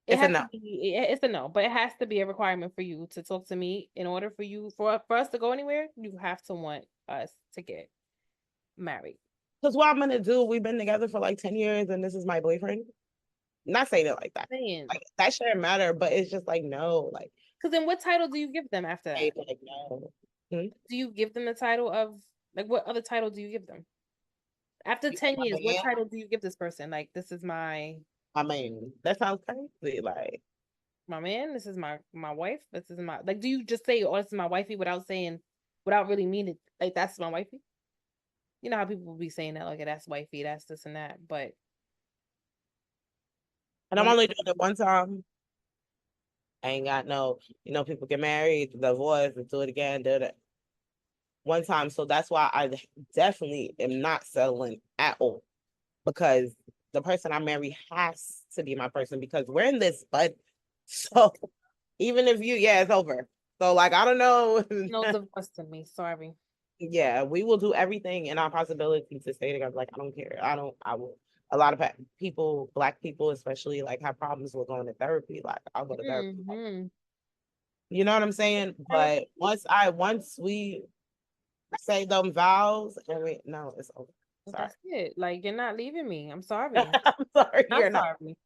it It's a has no. to be it's a no, but it has to be a requirement for you to talk to me in order for us to go anywhere, you have to want us to get married. Because what I'm gonna do, we've been together for like 10 years and this is my boyfriend. Not saying it like that. Saying. Like that shouldn't matter, but it's just like no, like Because then what title do you give them after hey, that? like no. Hmm? Do you give them the title of like what other title do you give them? After You know 10 my years, what man? title do you give this person? Like, this is I mean, that sounds crazy. Like, my man, this is my wife, this is my like do you just say, oh, this is my wifey without saying without really meaning like that's my wifey? you know how people be saying that, like, that's wifey, that's this and that. But And I'm when only doing it one time. I ain't got no, people get married, divorce, and do it again, do it one time. So that's why I definitely am not settling at all because the person I marry has to be my person because we're in this, but so even if yeah, it's over. So like I don't know. no divorce to me, sorry. Yeah, we will do everything in our possibility to stay together. Like I don't care. I will. A lot of people, Black people especially, like have problems with going to therapy. Like I'll go to therapy. Hmm. You know what I'm saying? But once we say them vows and we no, it's over. Sorry. That's it. Like, you're not leaving me. I'm sorry. I'm sorry, Not you're not. sorry.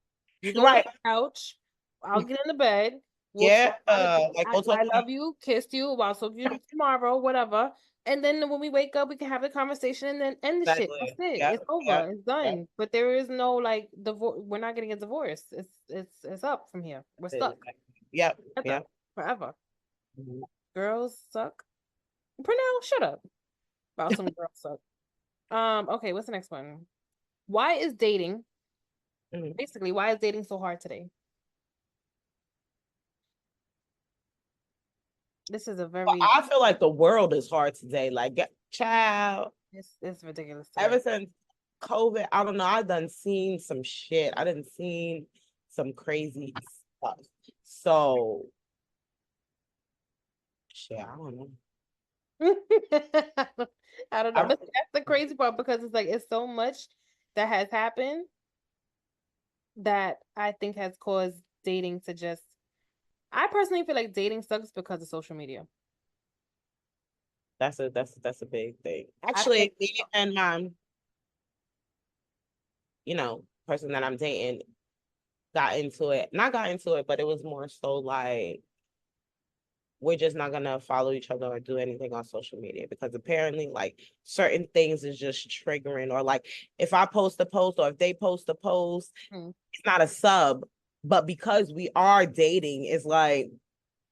You go lay Right. on the couch. I'll get in the bed. We'll Yeah. talk about it. Like we'll talk I about love you, kissed you, I'll talk to you tomorrow, whatever. And then when we wake up, we can have the conversation and then end the shit. That's exactly. it. Yeah, It's yeah, over. It's yeah. done. But there is no like divorce. We're not getting a divorce. It's up from here. We're stuck Yep, together yep. forever. Mhm. Girls suck. Pernell, shut up about some girls suck. Okay, what's the next one? Why is dating Mhm. basically why is dating so hard today? This is a But very I feel like the world is hard today. Like, child, it's ridiculous today. ever since COVID, I don't know. I done seen some shit. I done seen some crazy stuff. So, shit, I don't know. I don't know. I, But that's the crazy part because it's like it's so much that has happened that I think has caused dating to just I personally feel like dating sucks because of social media. that's a big thing. I think Actually, me and person that I'm dating got into it. Not got into it, but it was more so like we're just not gonna follow each other or do anything on social media because apparently like certain things is just triggering or like if I post a post or if they post a post, hmm, it's not a sub, but because we are dating, it's like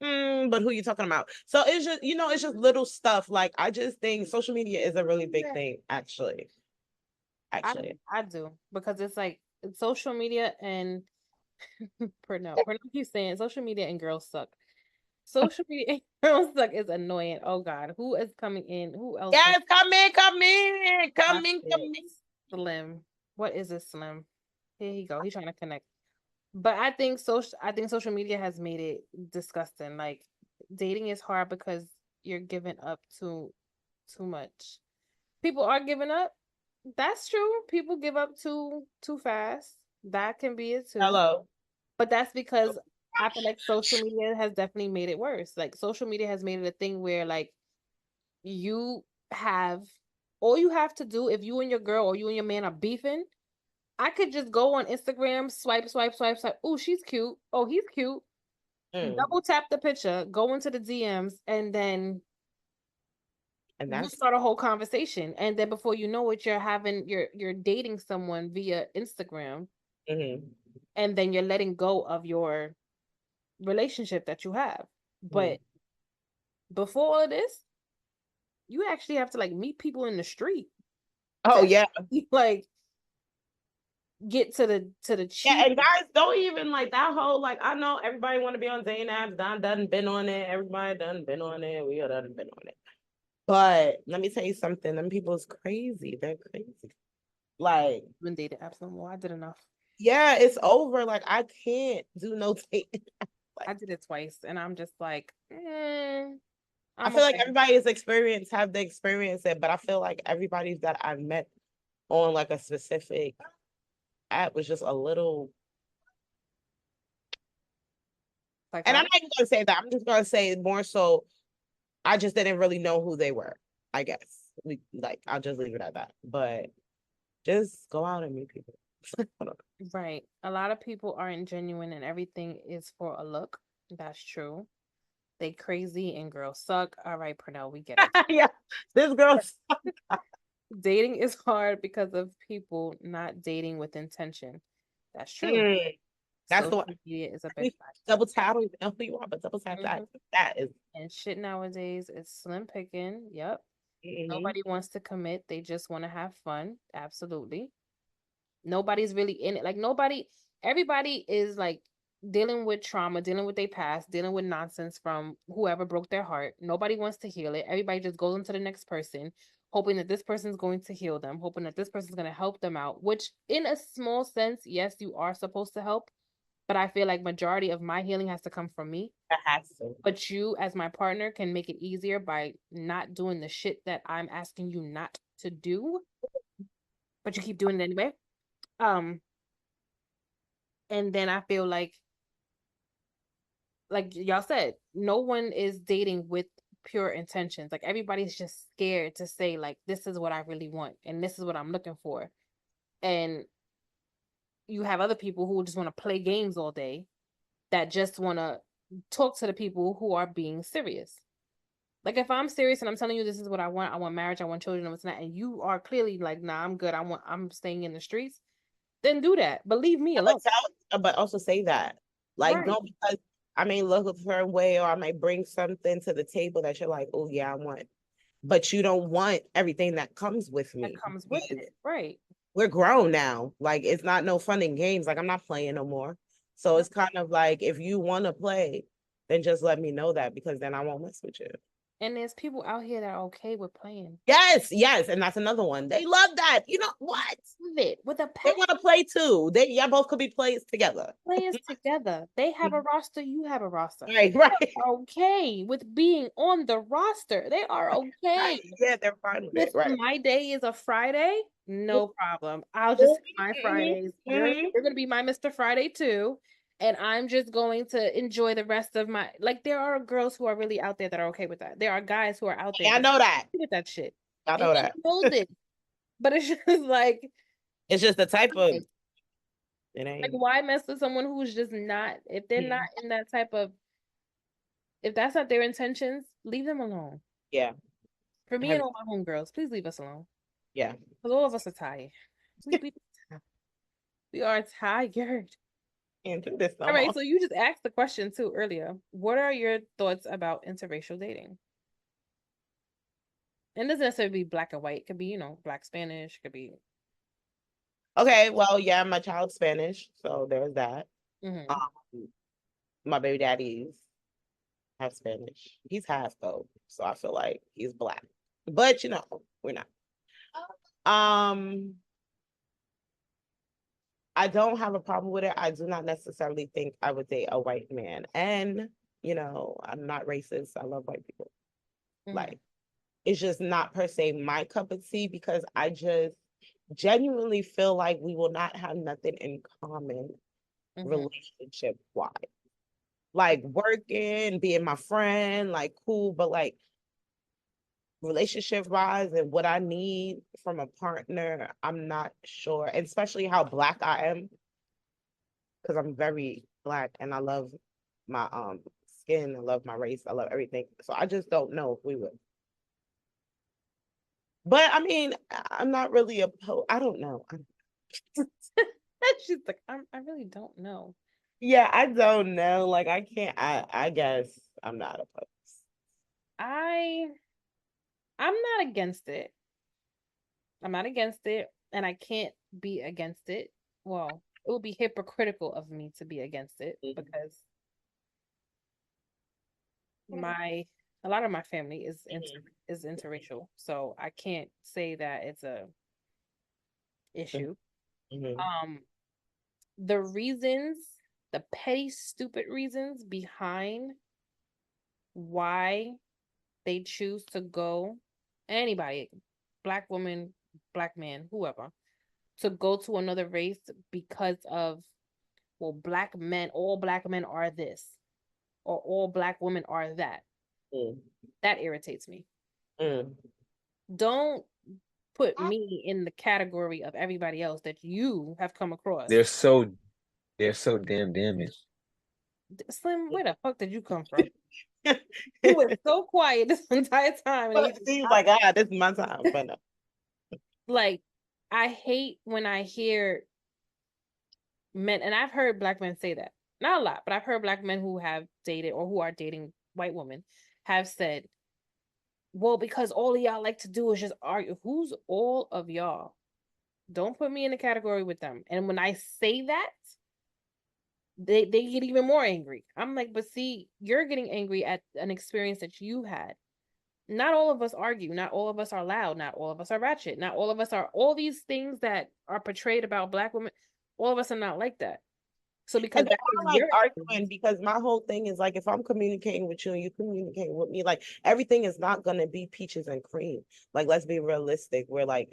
but who you talking about? So it's just, it's just little stuff. Like I just think social media is a really big thing, actually. I Actually. I do because it's like social media and Pernell keeps saying social media and girls suck. Social media and girls suck is annoying. Oh God, who is coming in? Who else? Yes, come in, come in, That's come in, come it. in. Slim. What is this, Slim? Here he go. He's trying to connect. But I think social media has made it disgusting. Like dating is hard because you're giving up too much. People are giving up. That's true. People give up too fast. That can be it too. Hello. But that's because I feel like social media has definitely made it worse. Like social media has made it a thing where like you have all you have to do if you and your girl or you and your man are beefing, I could just go on Instagram, swipe, swipe, swipe, swipe. Oh, she's cute. Oh, he's cute. Mm. Double tap the picture, go into the DMs, and then And we'll that's start a whole conversation. And then before you know it, you're dating someone via Instagram, mhm, and then you're letting go of your relationship that you have. mhm. But before all of this, you actually have to like meet people in the street Oh to yeah. like get to the Yeah, cheap. and guys don't even like that whole like I know everybody want to be on Zayn apps. Don done been on it. Everybody done been on it. We all done been on it. But let me tell you something. Them people is crazy. They're crazy. Like, Been dating apps no more. I did enough. yeah, it's over. Like, I can't do no dating. Like, I did it twice, and I'm just like, I I'm feel like okay. everybody's experience have the experience it, but I feel like everybody that I've met on like a specific app was just a little. And I'm Psychotic. not even gonna say that. I'm just gonna say more so. I just didn't really know who they were. I guess I'll just leave it at that. But just go out and meet people. Right. A lot of people aren't genuine and everything is for a look. That's true. They crazy and girls suck. All right, Pernell, we get it. Yeah, this girl. Dating is hard because of people not dating with intention. That's true. Mm, that's the Social one. media is a big We factor. double tap. I don't even know who you are, but double tap that. Hmm. That is And shit nowadays is slim picking. Yep. Mhm. Nobody wants to commit. They just want to have fun. Absolutely. Nobody's really in it. Like everybody is like dealing with trauma, dealing with their past, dealing with nonsense from whoever broke their heart. Nobody wants to heal it. Everybody just goes into the next person, hoping that this person's going to heal them, hoping that this person's going to help them out, which in a small sense, yes, you are supposed to help, but I feel like majority of my healing has to come from me. It has to. But you as my partner can make it easier by not doing the shit that I'm asking you not to do, but you keep doing it anyway. Um and then I feel like y'all said, no one is dating with pure intentions. Like everybody's just scared to say like this is what I really want and this is what I'm looking for. And you have other people who just want to play games all day that just want to talk to the people who are being serious. Like if I'm serious and I'm telling you this is what I want marriage, I want children, and what's not, and you are clearly like, nah, I'm good. I'm staying in the streets, then do that. But leave me alone. But also say that. Like, Right. don't because I may look a certain way or I may bring something to the table that you're like, oh yeah, I want. But you don't want everything that comes with That me. comes with it. Right. We're grown now. Like it's not no fun and games. Like I'm not playing no more. So it's kind of like if you want to play, then just let me know that because then I won't mess with you. And there's people out here that are okay with playing. Yes, yes, and that's another one. They love that. You know what? With it, with a They passion. want to play too. They y'all both could be players together. Players together. They have a roster, you have a roster. Right, right, Okay with being on the roster. They are right. okay. Yeah, they're fine with it. If Right. my day is a Friday, no problem. I'll just take my Fridays. Mm-hmm. You're gonna be my Mr. Friday too. And I'm just going to enjoy the rest of my like there are girls who are really out there that are okay with that. There are guys who are out there I that know that. are with that shit. I And know they that. know this. But it's just It's just the type of like it ain't. why mess with someone who's just not if they're not in that type of if that's not their intentions, leave them alone. Yeah. For me and Heavy. all my homegirls, please leave us alone. Yeah. Because all of us are tired. We, we are tired. Can't do this no All right, more. so you just asked the question too earlier. What are your thoughts about interracial dating? And it doesn't necessarily be black and white. It could be, black Spanish, could be Okay, well, yeah, my child's Spanish, so there's that. mm-hmm. Um, my baby daddy's half Spanish. He's half though, so I feel like he's black. But we're not. Um, I don't have a problem with it. I do not necessarily think I would date a white man. And, I'm not racist. I love white people. Mm-hmm. Like, it's just not per se my cup of tea because I just genuinely feel like we will not have nothing in common Mm-hmm. relationship wise. Like working, being my friend, like cool, but like relationship wise and what I need from a partner, I'm not sure. And especially how black I am, because I'm very black and I love my skin, I love my race, I love everything. So I just don't know if we would. But I mean, I'm not really opposed. I don't know. She's like, I really don't know. Yeah, I don't know. Like I can't. I guess I'm not opposed. I I'm not against it. I'm not against it, and I can't be against it. Well, it would be hypocritical of me to be against it because my a lot of my family is interracial, so I can't say that it's a issue. Mm-hmm. Um, the reasons, the petty, stupid reasons behind why they choose to go, anybody, black woman, black man, whoever, to go to another race because of, well, all black men are this, or all black women are that. Mm. That irritates me. Mm. Don't put me in the category of everybody else that you have come across. They're so damn damaged. Slim, where the fuck did you come from? You were so quiet this entire time, and But she's like, this is my time. But no. like, I hate when I hear men, and I've heard black men say that. Not a lot, but I've heard black men who have dated or who are dating white women have said, well, because all of y'all like to do is just argue. Who's all of y'all? Don't put me in a category with them. And when I say that, they get even more angry. I'm like, but see, you're getting angry at an experience that you had. Not all of us argue. Not all of us are loud. Not all of us are ratchet. Not all of us are all these things that are portrayed about Black women. All of us are not like that. So because And then that I is don't like your arguing because my whole thing is like if I'm communicating with you and you communicate with me, like everything is not gonna be peaches and cream. Like let's be realistic. We're like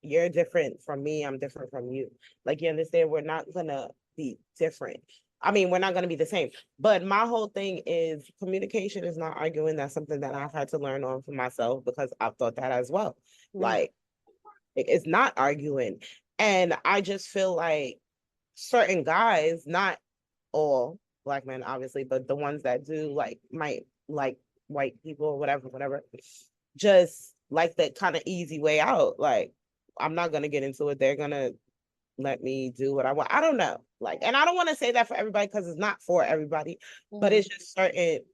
you're different from me, I'm different from you. Like you understand, we're not gonna be different. I mean, we're not gonna be the same. But my whole thing is communication is not arguing. That's something that I've had to learn on for myself because I've thought that as well. Like it's not arguing. And I just feel like certain guys, not all Black men, obviously, but the ones that do like might like white people or whatever, just like that kind of easy way out. Like, I'm not gonna get into it. They're gonna let me do what I want. I don't know. Like, and I don't want to say that for everybody because it's not for everybody, but it's just certain. It's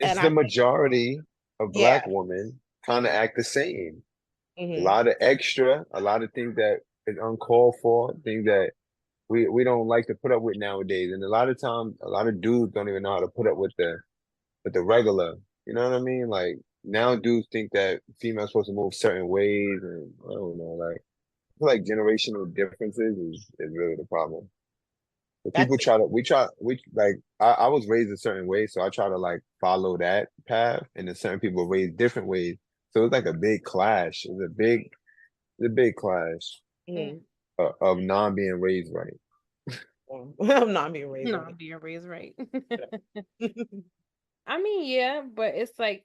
And the I think, majority of yeah. Black women kind of act the same. A Mhm. lot of extra, a lot of things that is uncalled for, things that we don't like to put up with nowadays. And a lot of times, a lot of dudes don't even know how to put up with the regular. You know what I mean? Like now, dudes think that females supposed to move certain ways, and I don't know. Like I feel like generational differences is really the problem. But That people could, try to we like I was raised a certain way, so I try to like follow that path, and then certain people were raised different ways. So it's like a big clash. It's a big clash mhm. of non being raised right. I'm not being raised No, right. being raised right. I mean, yeah, but it's like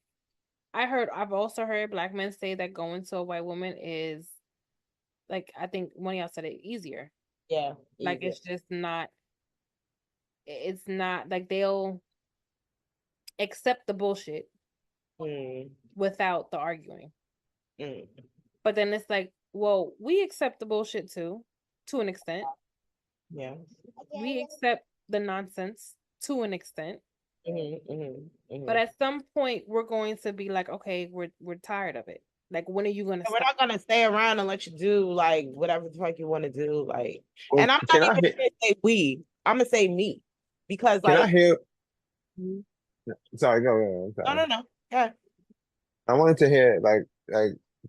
I've also heard Black men say that going to a white woman is like I think one of y'all said it easier. Yeah, Like easier. it's just not it's not like they'll accept the bullshit Mm, without the arguing. mm, But then it's like, well, we accept the bullshit too, to an extent. yeah. We accept the nonsense to an extent. But Mhm. at some point we're going to be like, okay, we're tired of it. Like when are you gonna And we're stop? not gonna stay around and let you do like whatever the fuck you want to do. Like, Well, and I'm not even gonna say we. I'm gonna say me because can I like, hear? no, Sorry, go. I'm sorry. no, no. Yeah, I wanted to hear like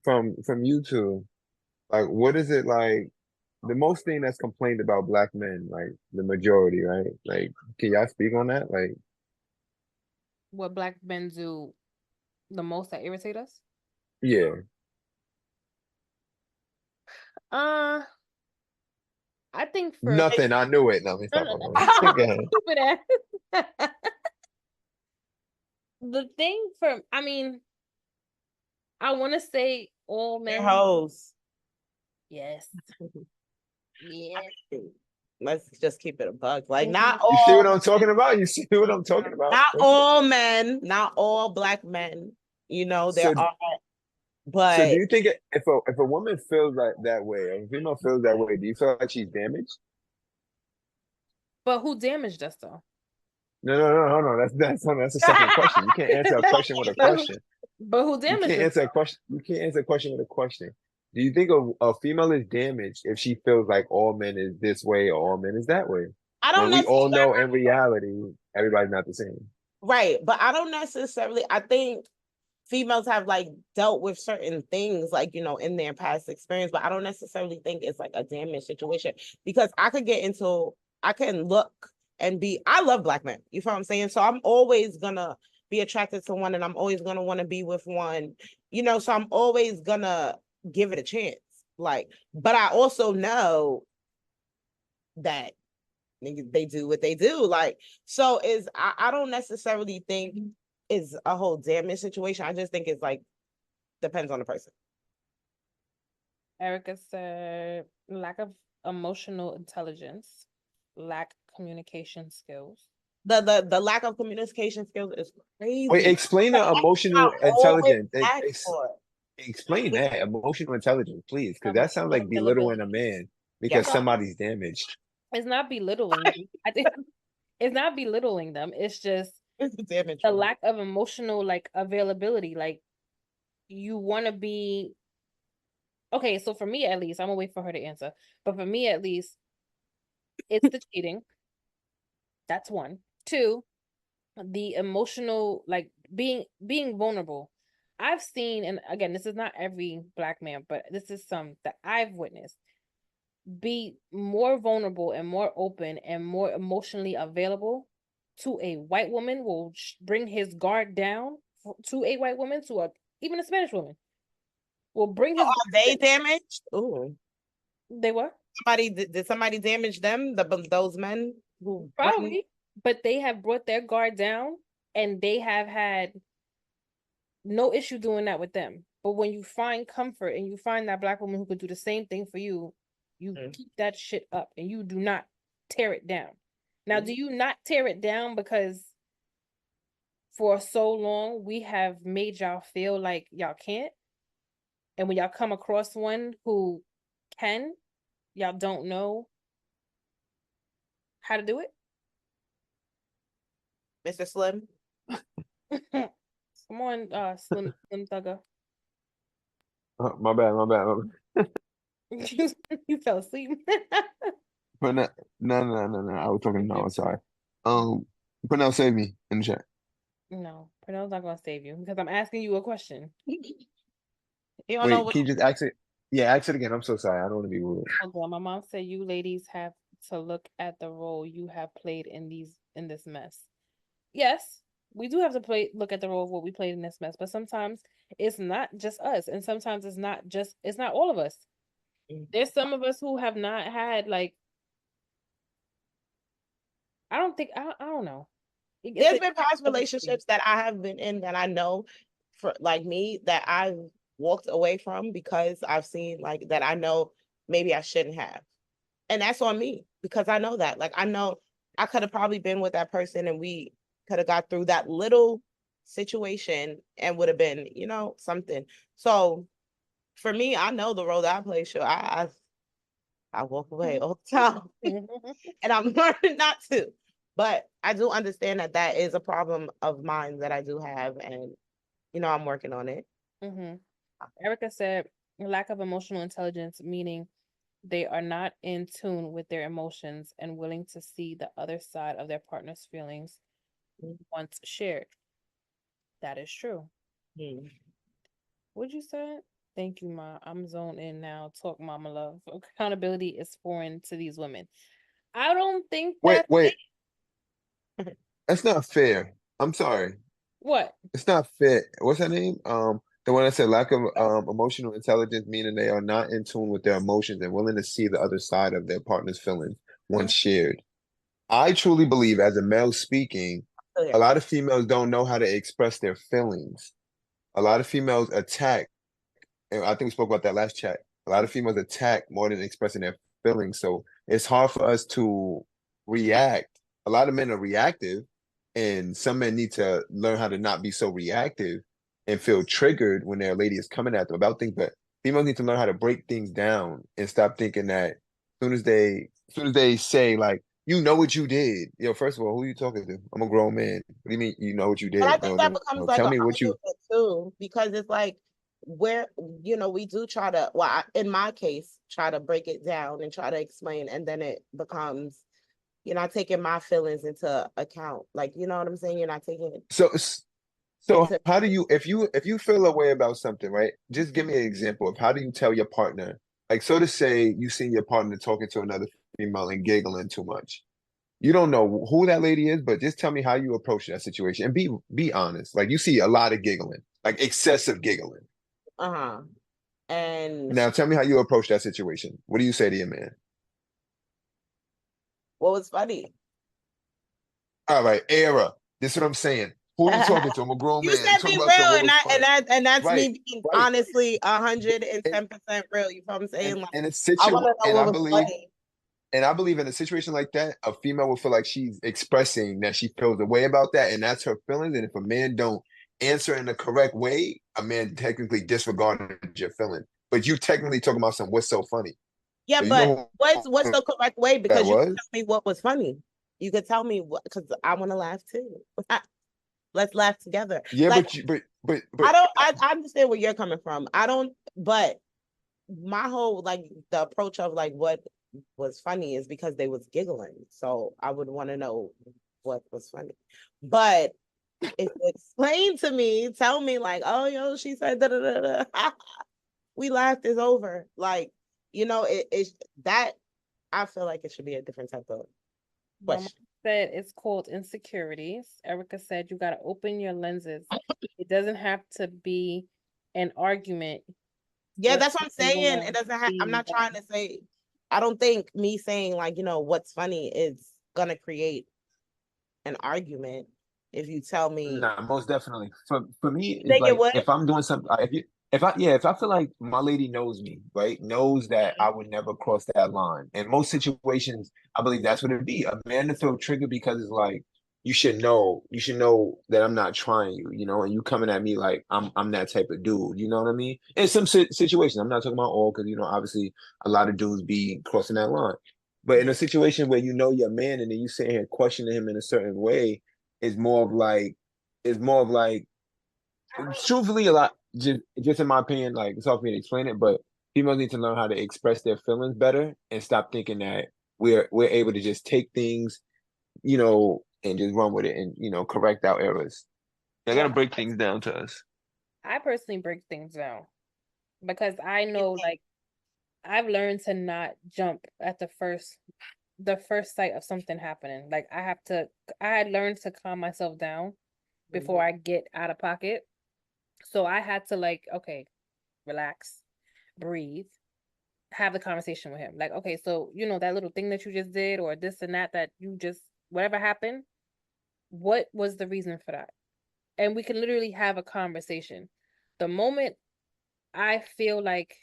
from you two. Like, what is it like? The most thing that's complained about Black men, like the majority, right? Like, can y'all speak on that? Like, What Black men do the most that irritate us? yeah, Uh, I think for like, nothing. I knew it. No, let me no, stop. no, Go ahead. stupid ass. The thing for I mean, I want to say all they're men. hoes. Yes. Yes. Let's just keep it a bug. Like, Mhm. You see what I'm talking about? You see what I'm talking about? not all men, not all Black men. You know, So, there are, so do but you think if a woman feels like that way, or a female feels that way, do you feel like she's damaged? But who damaged us though? No. That's a second question. You can't answer a question with a But who, question. but who You damaged can't us answer a though? question. You can't answer a question with a question. Do you think a female is damaged if she feels like all men is this way or all men is that way? I don't When we all necessarily know in reality, everybody's not the same. right. But I don't necessarily. I think females have like dealt with certain things like in their past experience, but I don't necessarily think it's like a damage situation because I can look and be I love Black men, you feel what I'm saying, so I'm always gonna be attracted to one and I'm always gonna want to be with one, so I'm always gonna give it a chance, like, but I also know that they do what they do, like, so I don't necessarily think is a whole damage situation. I just think it's like depends on the person. Erica said lack of emotional intelligence, lack communication skills. The lack of communication skills is Wait, crazy. explain But the that's emotional not all women intelligence. ask for. Explain that emotional intelligence, please, because that sounds Emotional like belittling a availability. man because Yes. No, somebody's damaged. it's not belittling them. I think it's not belittling them. It's just It's damage the from. lack of emotional like availability. Like you want to be okay. So for me, at least, I'm gonna wait for her to answer. But for me, at least, it's the cheating. That's one. Two, the emotional, like being vulnerable. I've seen, and again, this is not every black man, but this is some that I've witnessed be more vulnerable and more open and more emotionally available to a white woman will bring his guard down to a white woman to a even a Spanish woman will bring his Are they damaged? Ooh. they were Did somebody damage them? Those men who bring. probably, but they have brought their guard down and they have had no issue doing that with them. But when you find comfort and you find that black woman who could do the same thing for you, you keep that shit up and you do not tear it down. Now, do you not tear it down because for so long we have made y'all feel like y'all can't? And when y'all come across one who can, y'all don't know how to do it? Mr. Slim? Come on, Slim Thugger. My bad, my bad. You fell asleep. But no. I was talking. No, I'm sorry. But now save me in the chat. No, Pernell's not gonna save you because I'm asking you a question. You don't know Wait, what. can you just ask it? Yeah, ask it again. I'm so sorry. I don't want to be rude. Hold on, my mom said you ladies have to look at the role you have played in this mess. Yes, we do have to look at the role of what we played in this mess, but sometimes it's not just us, and sometimes it's not all of us. There's some of us who have not had like I don't know. There's been past relationships that I have been in that I know for like me that I've walked away from because I've seen like that I know maybe I shouldn't have. And that's on me because I know that. Like I know I could have probably been with that person and we could have got through that little situation and would have been, something. So for me, I know the role that I play. Sure, I walk away all the time, and I'm learning not to. But I do understand that that is a problem of mine that I do have, and I'm working on it. Erica said lack of emotional intelligence, meaning they are not in tune with their emotions and willing to see the other side of their partner's feelings once shared. That is true. What'd you say? Thank you, Ma. I'm zoned in now. Talk, Mama Love. Accountability is foreign to these women. I don't think Wait, that. wait. That's not fair. I'm sorry. What? It's not fair. What's her name? The one that said lack of emotional intelligence, meaning they are not in tune with their emotions and willing to see the other side of their partner's feelings once shared. I truly believe, as a male speaking, a lot of females don't know how to express their feelings. A lot of females attack, and I think we spoke about that last chat. A lot of females attack more than expressing their feelings. So it's hard for us to react. A lot of men are reactive, and some men need to learn how to not be so reactive and feel triggered when their lady is coming at them about things. But females need to learn how to break things down and stop thinking that as soon as they say like, you know what you did. First of all, who are you talking to? I'm a grown man. What do you mean you know what you But I did? think No, that no, becomes no. like Tell an me what you. argument too, because it's like where we do try to, well, in my case, try to break it down and try to explain, and then it becomes you're not taking my feelings into account. Like, you know what I'm saying? You're not taking it So into. how do you if you feel a way about something, right? Just give me an example of how do you tell your partner, like so to say you see your partner talking to another female and giggling too much. You don't know who that lady is, but just tell me how you approach that situation and be honest. Like you see a lot of giggling, like excessive giggling. Uh-huh. And Now tell me how you approach that situation. What do you say to your man? what was funny? All right, era. This is what I'm saying. Who are you talking to? I'm a grown You man. You said talking be about real, something. What and was funny? that's Right, me being right. honestly And 110% real. You know what I'm saying? Like, and a I situ want to know and what I was believe funny. And I believe in a situation like that, a female will feel like she's expressing that she feels a way about that, and that's her feelings. And if a man don't answer in the correct way, a man technically disregarded your feeling. But you technically talking about something what's so funny. Yeah, So you but know what's who the correct way? that Because you can was? tell me what was funny. You could tell me what, because I want to laugh too. Let's laugh together. Yeah, Like, but but I understand where you're coming from. I don't, but my whole like the approach of like what was funny is because they was giggling. So I would want to know what was funny. But if you explain to me, tell me like, oh yo, she said da da da da. We laughed, it's over. Like, it's that I feel like it should be a different type of Mama question. said it's called insecurities. Erica said you got to open your lenses. It doesn't have to be an argument. Yeah, that's what I'm You saying. wanna It doesn't have, I'm be not trying to say, I don't think me saying like, what's funny is gonna create an argument if you tell me. nah, most definitely. For me, You it's think it like would? if I'm doing something, if I feel like my lady knows me, right, knows that I would never cross that line. In most situations, I believe that's what it'd be. A man to feel triggered because it's like you should know that I'm not trying you, and you coming at me like I'm that type of dude. You know what I mean? In some situations, I'm not talking about all because obviously a lot of dudes be crossing that line. But in a situation where you know your man and then you sit here questioning him in a certain way is more of like truthfully a lot just in my opinion, like it's hard for me to explain it, but females need to learn how to express their feelings better and stop thinking that we're able to just take things, and just run with it and correct our errors. They gotta Well, break things down to us. I personally break things down because I know like I've learned to not jump at the first sight of something happening. Like I had learned to calm myself down before I get out of pocket. So I had to like, okay, relax, breathe, have the conversation with him. Like, okay, so that little thing that you just did or this and that you just whatever happened, what was the reason for that? And we can literally have a conversation. The moment I feel like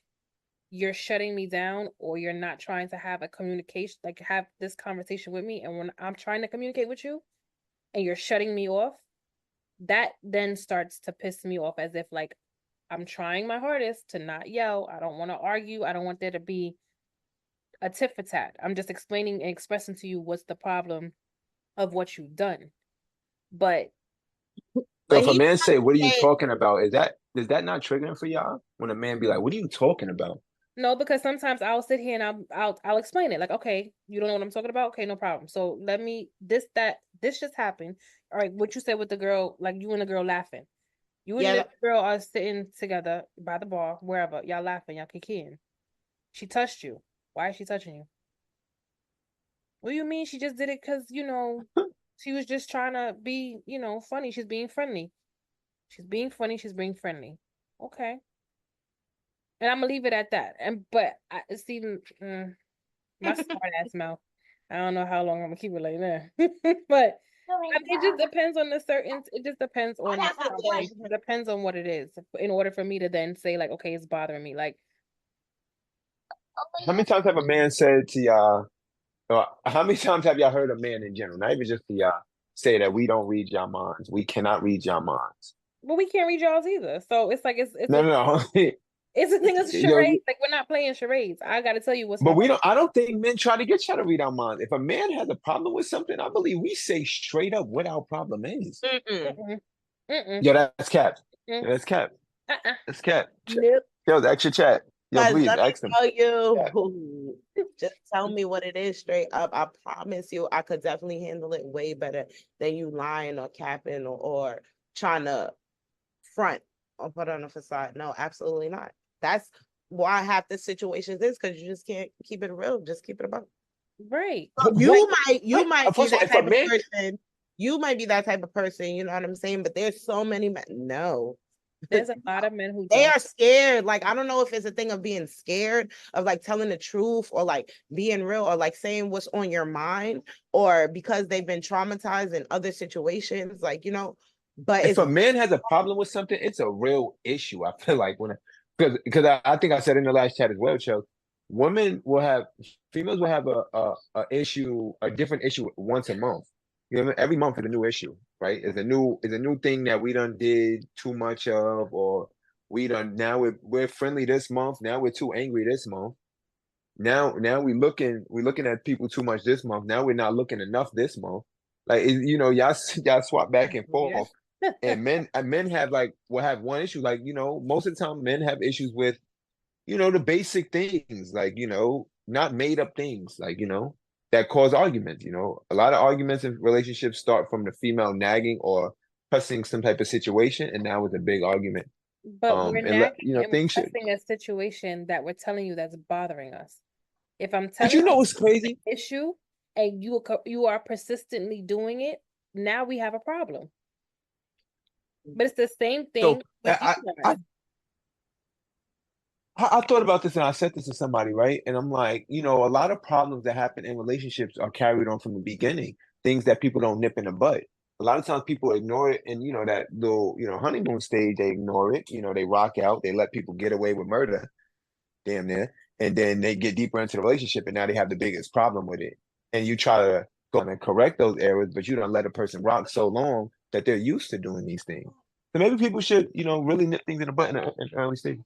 you're shutting me down or you're not trying to have a communication, like have this conversation with me, and when I'm trying to communicate with you and you're shutting me off, that then starts to piss me off as if like I'm trying my hardest to not yell. I don't want to argue. I don't want there to be a tit for tat. I'm just explaining and expressing to you what's the problem of what you've done. But So But if a he man say, "What are you said, talking about?" Is that not triggering for y'all? When a man be like, "What are you talking about?" no, because sometimes I'll sit here and I'll explain it. Like, okay, you don't know what I'm talking about? Okay, no problem. So let me this just happened. All right, what you said with the girl, like you and the girl laughing. You and yeah, the girl are sitting together by the bar, wherever, y'all laughing, y'all kicking. She touched you. Why is she touching you? What do you mean she just did it because, she was just trying to be, funny. She's being friendly. She's being funny, she's being friendly. Okay. And I'm gonna leave it at that. And but I see my smart ass mouth. I don't know how long I'm gonna keep it like that. But it just depends on the certain it just depends on the conversation. It depends on what it is in order for me to then say like, okay, it's bothering me. Like How many times have a man said to y'all, or how many times have y'all heard a man in general, not even just to y'all, say that we don't read y'all minds, we cannot read y'all minds? but we can't read y'all's either. So it's like it's No, a no, no. it's a thing of Yo, charades. Like we're not playing charades. I gotta tell you what's but my we problem. don't. I don't think men try to get y'all to read our minds. If a man has a problem with something, I believe we say straight up what our problem is. mm-mm. Mm-mm. Mm-mm. Yo, that's cap. Mm-mm. Yo, that's cap. Uh-uh. That's cap. Nope. Yo, the extra chat. Yo, Because please let me ask them. tell Chat. you, just tell me what it is straight up. I promise you, I could definitely handle it way better than you lying or capping or trying to front or put on a facade. No, absolutely not. That's why half the situations is because you just can't keep it real. Just keep it above. Right. You might be First of all, that if a type of man, person. You might be that type of person. You know what I'm saying? But there's so many men. No, There's a lot of men who they don't. are scared. Like, I don't know if it's a thing of being scared of like telling the truth or like being real or like saying what's on your mind or because they've been traumatized in other situations, like, but if it's a man has a problem with something, it's a real issue. I feel like because I think I said in the last chat as well, Chuck. Women will have females will have a issue, a different issue once a month. Every month is a new issue, right? It's a new thing that we done did too much of, or we done now we're friendly this month. Now we're too angry this month. Now we looking at people too much this month. Now we're not looking enough this month. Like y'all swap back and Yeah. forth. And men have like will have one issue. Like, most of the time men have issues with, the basic things, like, not made up things, like, that cause arguments. A lot of arguments in relationships start from the female nagging or pressing some type of situation, and now it's a big argument. But we're nagging and we're Things should. pressing a situation that we're telling you that's bothering us. If I'm But telling you what's crazy? the issue and you are persistently doing it, now we have a problem. But it's the same So thing with you guys. I thought about this and I said this to somebody, right? And I'm like, a lot of problems that happen in relationships are carried on from the beginning, things that people don't nip in the bud. A lot of times people ignore it, and that little, honeymoon stage, they ignore it. They rock out, they let people get away with murder, damn near, and then they get deeper into the relationship, and now they have the biggest problem with it. And you try to go and correct those errors, but you don't let a person rock so long that they're used to doing these things. So maybe people should, really nip things in the bud in an early stage.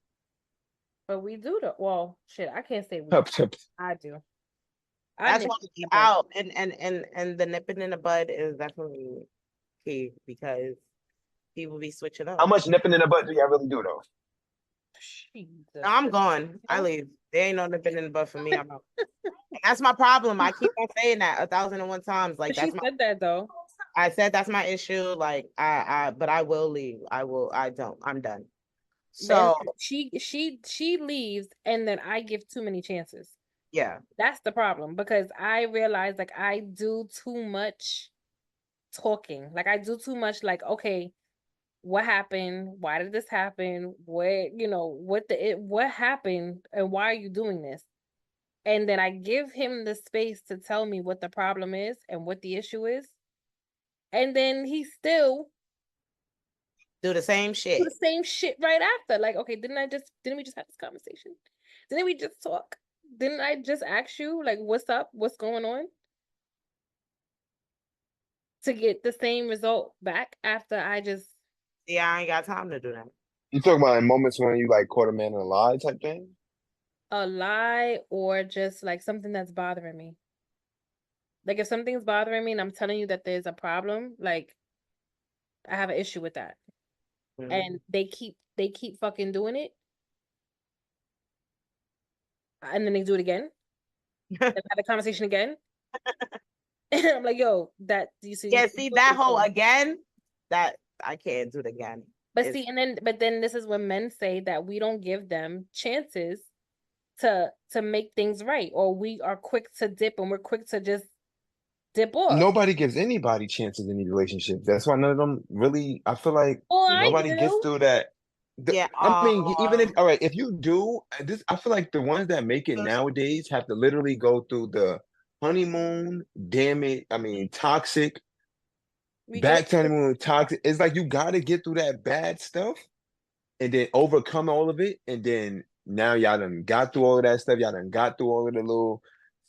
But we do well, shit, I can't say we. I do. That's why out and the nipping in the bud is definitely key because people be switching up. How much nipping in the bud do y'all really do though? No, I'm gone. I leave. There ain't no nipping in the bud for me. I'm out. That's my problem. I keep on saying that 1,001 times. Like she said that though. I said that's my issue. Like but I will leave. I'm done. So she leaves and then I give too many chances. Yeah. That's the problem because I realize like I do too much talking. Like I do too much like, okay, what happened? Why did this happen? What happened and why are you doing this? And then I give him the space to tell me what the problem is and what the issue is. And then he still do the same shit. Do the same shit right after. Like, okay, didn't we just have this conversation? Didn't we just talk? Didn't I just ask you, like, what's up? What's going on? To get the same result back after I just... Yeah, I ain't got time to do that. You talking about in moments when you, like, caught a man in a lie type thing? A lie or just, like, something that's bothering me. Like, if something's bothering me and I'm telling you that there's a problem, like, I have an issue with that. Mm-hmm. And they keep fucking doing it. And then they do it again. And have a conversation again. And I'm like, yo, that you see. Yeah, see that whole again. That I can't do it again. But then this is when men say that we don't give them chances to make things right, or we are quick to dip and we're quick to just dip off. Nobody gives anybody chances in these relationships. That's why none of them really. I feel like nobody gets through that. I mean, even if all right, if you do this, I feel like the ones that make it nowadays have to literally go through the honeymoon, toxic, back to honeymoon, toxic. It's like you got to get through that bad stuff and then overcome all of it. And then now y'all done got through all of that stuff. Y'all done got through all of the little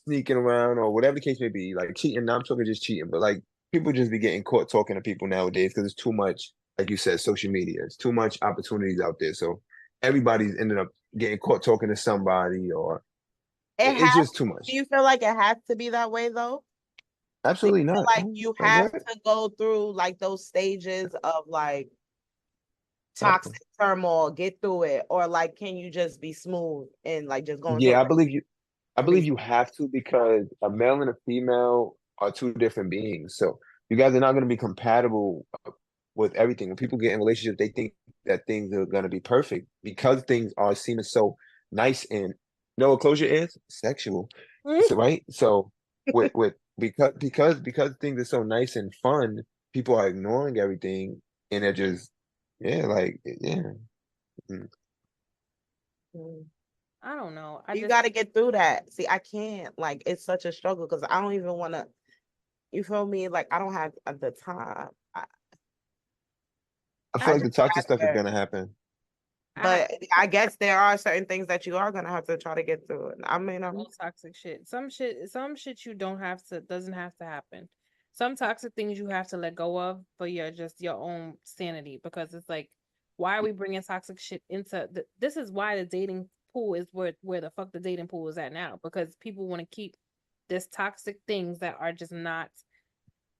sneaking around or whatever the case may be, like cheating. Not talking just cheating, but like people just be getting caught talking to people nowadays because it's too much, like you said, social media. It's too much opportunities out there. So everybody's ended up getting caught talking to somebody or it's just too much. Do you feel like it has to be that way though? Absolutely not. Like you have to go through like those stages of like toxic turmoil, get through it, or like can you just be smooth and like just going? Yeah, I believe you have to because a male and a female are two different beings. So you guys are not going to be compatible with everything. When people get in relationships, they think that things are going to be perfect because things are seeming so nice and what closure is sexual, so, right? So with because things are so nice and fun, people are ignoring everything and they're just like. I don't know. You got to get through that. See, I can't. Like, it's such a struggle because I don't even want to. You feel me? Like, I don't have the time. I feel like the toxic stuff is gonna happen. But I guess there are certain things that you are gonna have to try to get through. I mean, I'm toxic shit. Some shit you doesn't have to happen. Some toxic things you have to let go of for your own sanity because it's like, why are we bringing toxic shit into this is why the dating pool is where the fuck the dating pool is at now because people want to keep this toxic things that are just not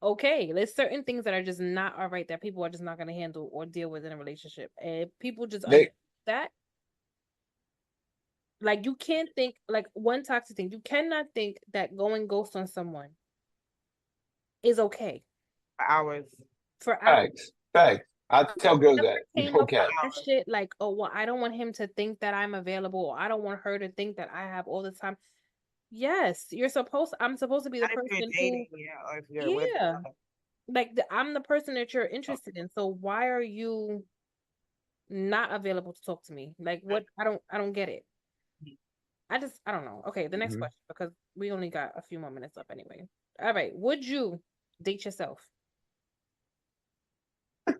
okay, there's certain things that are just not all right that people are just not going to handle or deal with in a relationship. And people just They that. Like, you can't think, like, one toxic thing, you cannot think that going ghost on someone is okay For hours. for hours. facts. I tell girls Never that it's came up with okay. that shit like, oh, well, I don't want him to think that I'm available, or I don't want her to think that I have all the time. Yes, I'm supposed to be the Not if you're person who, dating, yeah, or if you're with yeah, like, I'm the person that you're interested in. So why are you not available to talk to me? Like, what? I don't get it. I don't know. Okay, the next Mhm. question, because we only got a few more minutes left anyway. All right, would you date yourself? Would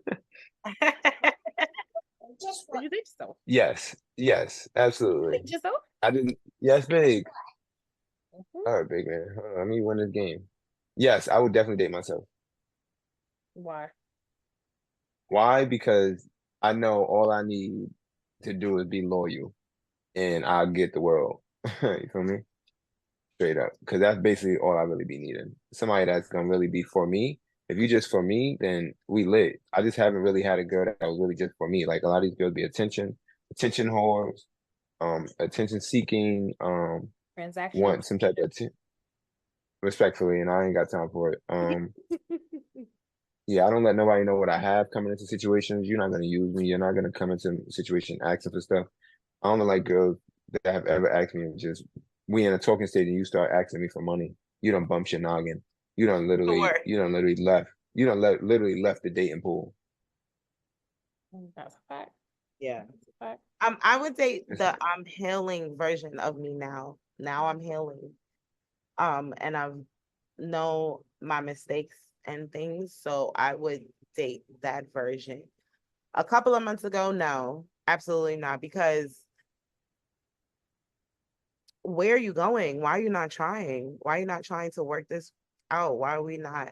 you date yourself? Yes, absolutely. Date yourself? I didn't. Yes, big. Mhm. All right, big man. Hold on, let me win this game. Yes, I would definitely date myself. Why? Why? Because I know all I need to do is be loyal, and I'll get the world. You feel me? Straight up, because that's basically all I really be needing. Somebody that's gonna really be for me. If you just for me, then we lit. I just haven't really had a girl that was really just for me. Like a lot of these girls be attention whores, attention seeking, Transactional. want some type of respectfully, and I ain't got time for it. Yeah, I don't let nobody know what I have coming into situations. You're not gonna use me. You're not gonna come into a situation asking for stuff. I don't like girls that have ever asked me just we in a talking stage and you start asking me for money. You don't bump your noggin. sure. You don't literally left. You don't literally left the dating pool. That's a fact. Yeah. That's a fact. I would say It's, the I'm healing version of me now. Now I'm healing. And I've know my mistakes and things. So I would date that version. A couple of months ago, no, absolutely not. Because where are you going? Why are you not trying? Why are you not trying to work this out? Why are we not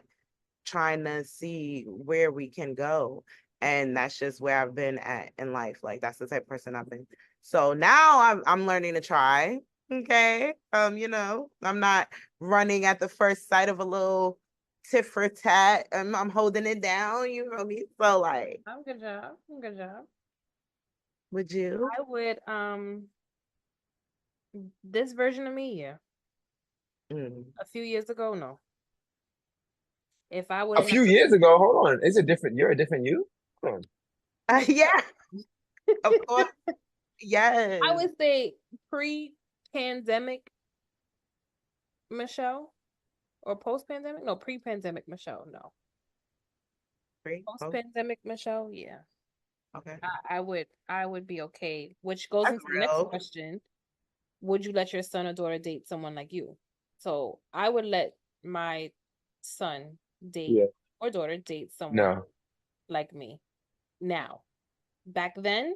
trying to see where we can go? And that's just where I've been at in life. Like that's the type of person I've been. So now I'm learning to try. Okay. I'm not running at the first sight of a little tit for tat. I'm holding it down, you know me. So like, Good job. Good job. would you? I would this version of me, yeah. Mm. A few years ago, no. If I would a have not, few years ago, hold on, is it different? You're a different you. Hold on. Yeah, of course. I Yes. would say pre-pandemic Michelle, or post-pandemic. No, pre-pandemic Michelle. No, Three. Oh, post-pandemic Michelle. Yeah, okay. I would be okay. Which goes That's into the next real. question: would you let your son or daughter date someone like you? So I would let my son date Yeah. or daughter date someone No. like me. Now, back then,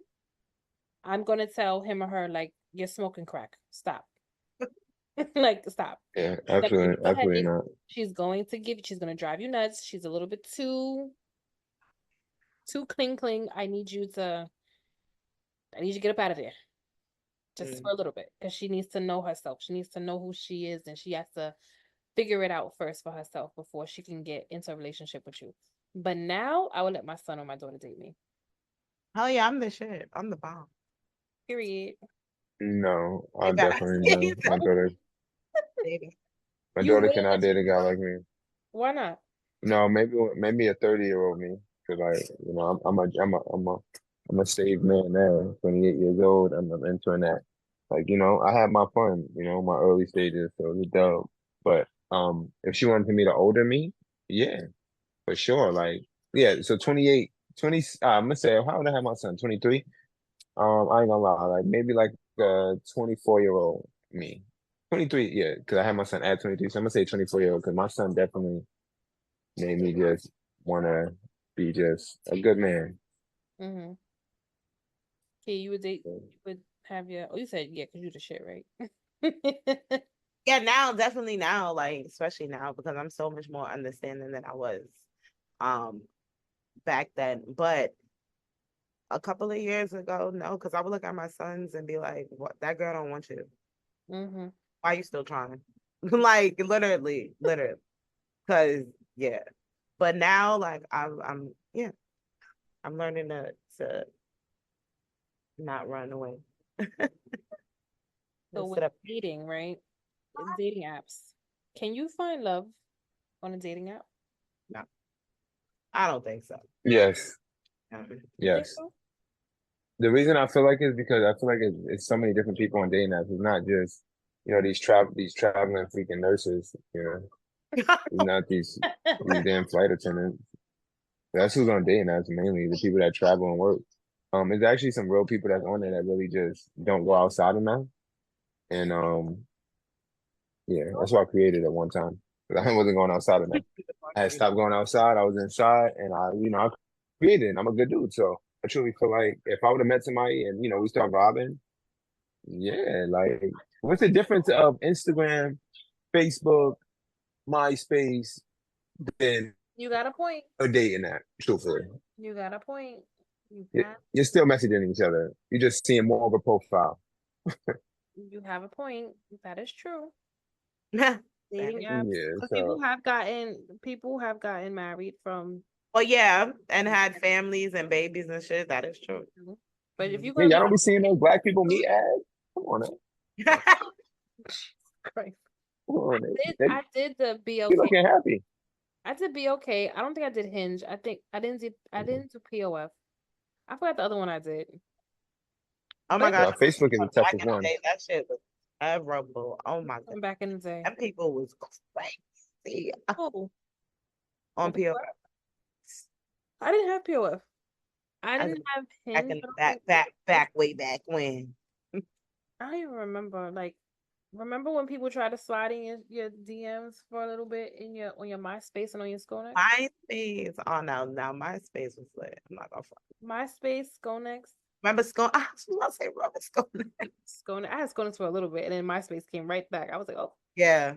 I'm gonna tell him or her, like, you're smoking crack. Stop. Like, stop. Yeah. Like, when you go ahead, Absolutely not. she's gonna drive you nuts. She's a little bit too cling. I need you to get up out of there just Mm. for a little bit, because she needs to know herself. She needs to know who she is, and she has to figure it out first for herself before she can get into a relationship with you. But now I will let my son or my daughter date me. Hell yeah, I'm the shit. I'm the bomb. Period. No, I Like that. definitely know. Baby. My You daughter will cannot let date your a guy like me. Why not? No, maybe a 30-year-old me. Cause like, I'm a saved man now, 28 years old. I'm entering that. Like, I had my fun, my early stages, so it was dope. But if she wanted to meet an older me, yeah, for sure. Like, yeah, so 28, 20, I'm gonna say, how old I have my son? 23? I ain't gonna lie, like maybe like 24-year-old me. 23, yeah, because I had my son at 23, so I'm gonna say 24-year-old because my son definitely made me just wanna be just a good man. Mm-hmm. Okay, you would have your, oh, you said, yeah, because you the shit, right? Yeah, now, definitely now, like especially now because I'm so much more understanding than I was um back then. But a couple of years ago, no, because I would look at my sons and be like, what, that girl don't want you. Mm-hmm. Why you still trying? Like literally. Cause yeah. But now, like I'm I'm learning to not run away. So Just with sit up. dating, right? Dating apps. Can you find love on a dating app? No, I don't think so. Yes, You think yes. so? The reason I feel like it is because I feel like it's so many different people on dating apps. It's not just, these traveling freaking nurses, it's not these damn flight attendants. That's who's on dating apps mainly, the people that travel and work. There's actually some real people that's on there that really just don't go outside enough. And yeah, that's why I created it one time. 'Cause I wasn't going outside enough. I had stopped going outside. I was inside, and I created it. I'm a good dude, so I truly feel like if I would have met somebody and we start vibing, yeah, like what's the difference of Instagram, Facebook, MySpace than You got a point. a dating app? Truthfully, You got a point. You You- got you're still messaging each other. You're just seeing more of a profile. you have a point. That is true. That Dating is- apps. Yeah, Because so people have gotten married from well, yeah, and had families and babies and shit. That is true. but if you're yeah, gonna y'all be don't be seeing those black people meet ads. Come on, now. Christ. Come on, they I did the be be okay. looking happy. I did be okay. I don't think I did Hinge. I didn't do POF. I forgot the other one I did. Oh my But gosh, Facebook is the back toughest in the one. day, that shit was terrible. Oh my god, I'm back in the day. them people was crazy Oh, on PO. I didn't have POF. I Back didn't have in Hinge. the back way back when. I don't even remember. Like, remember when people tried to slide in your DMs for a little bit in your on your MySpace and on your Sconex? MySpace. Oh no, now MySpace was lit. I'm not gonna front. MySpace, Sconex, Remember Scone? I was gonna say remember Scone. Sconex. I had Sconex for a little bit, and then MySpace came right back. I was like, oh. Yeah.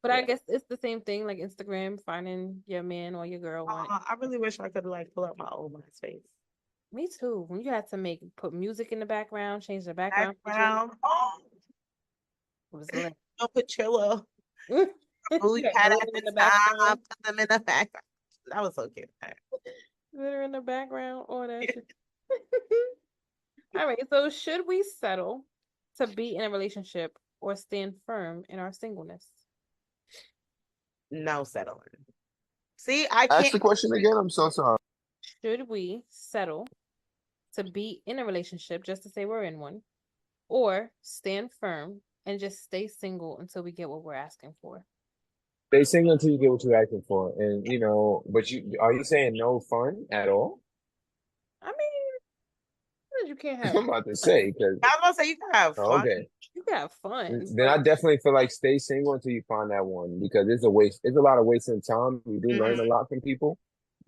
But I guess it's the same thing, like Instagram, finding your man or your girl one. I really wish I could like pull up my old MySpace. Me too. When you had to put music in the background, change the background picture, Background. Oh, it was lit. no Pachilla. You Who you had had glitter at in the the time? background, Put them in the background. That was so cute. glitter in the background, all that shit. All right, so should we settle to be in a relationship or stand firm in our singleness? No settling. See, I Ask can't. the question again. I'm so sorry. Should we settle to be in a relationship just to say we're in one, or stand firm and just stay single until we get what we're asking for? They sing until you get what you're asking for, and but are you saying no fun at all? I mean, you can't have I'm about to say because I was gonna say you can have fun. okay, you can have fun, then but I definitely feel like stay single until you find that one because it's a waste. It's a lot of wasting time. You do learn a lot from people,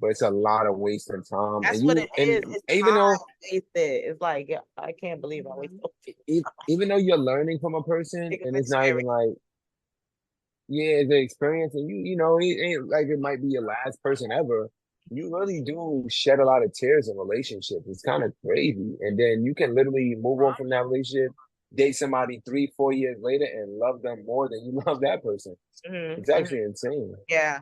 but it's a lot of wasting time. That's And what you it and is. It's even time though wasted. It's like yeah, I can't believe I wasted. even though you're learning from a person, Take and an it's not even experience. like yeah, it's an experience, and it ain't like it might be your last person ever. You really do shed a lot of tears in relationships. It's kind of crazy, and then you can literally move on from that relationship, date somebody 3, 4 years later, and love them more than you love that person. It's actually insane. Yeah.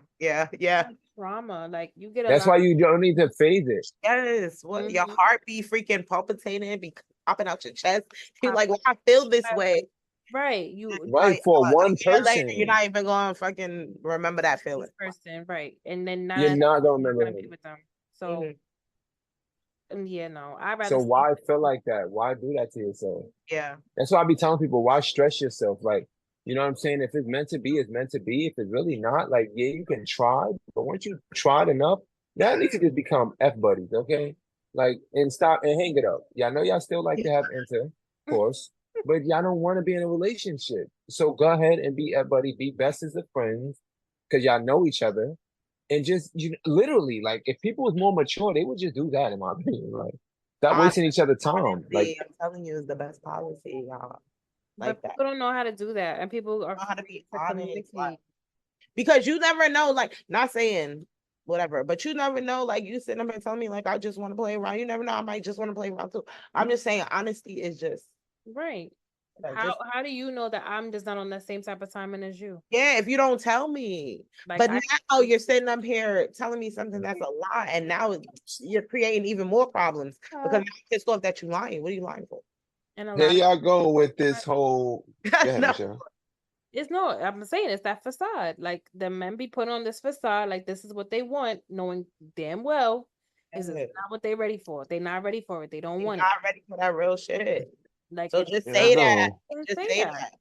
trauma, like you get a That's lot. why you don't need to phase it. Yes. What your Mhm. heart be freaking palpitating, be popping out your chest. You're like, well, I feel this way. Right, you Right, for A one year later, you're person, not even gonna fucking remember that feeling. this person, right, and then you're now not gonna you're remember gonna be him. with them. So, Mhm. yeah, no, I'd rather So stay why feel like that? Why do that to yourself? Yeah. That's why I be telling people, why stress yourself? Like, you know what I'm saying? If it's meant to be, it's meant to be. If it's really not, like, yeah, you can try, but once you tried enough, y'all need to just become F buddies, okay? Like, and stop and hang it up. Y'all know y'all still like to have intercourse, but y'all don't want to be in a relationship. So go ahead and be F buddy, be best as of friends, because y'all know each other. And just literally, like, if people was more mature, they would just do that, in my opinion. Like, stop wasting each other's time. Like, Honestly, I'm telling you, is the best policy, y'all. but Like that. people don't know how to do that, and people are Know how to be afraid to honest, like, communicate. because you never know, like, not saying whatever, but you never know, like, you sitting up and telling me, like, I just want to play around. You never know, I might just want to play around too. I'm just saying, honesty is just Right. How do you know that I'm just not on the same type of timing as you? Yeah, if you don't tell me. Like But I now you're sitting up here telling me something that's a lie, and now you're creating even more problems because I'm pissed off that you're lying. What are you lying for? and a Here lot of y'all go with this whole. Go ahead, No. Michelle. it's no, I'm saying it's that facade. Like the men be put on this facade, like this is what they want, knowing damn well this is Yeah. not what they're ready for. They're not ready for it. They don't You're want it. not ready for that real shit. Like So it's just Here I say that. go. can't Just say say that. that. Here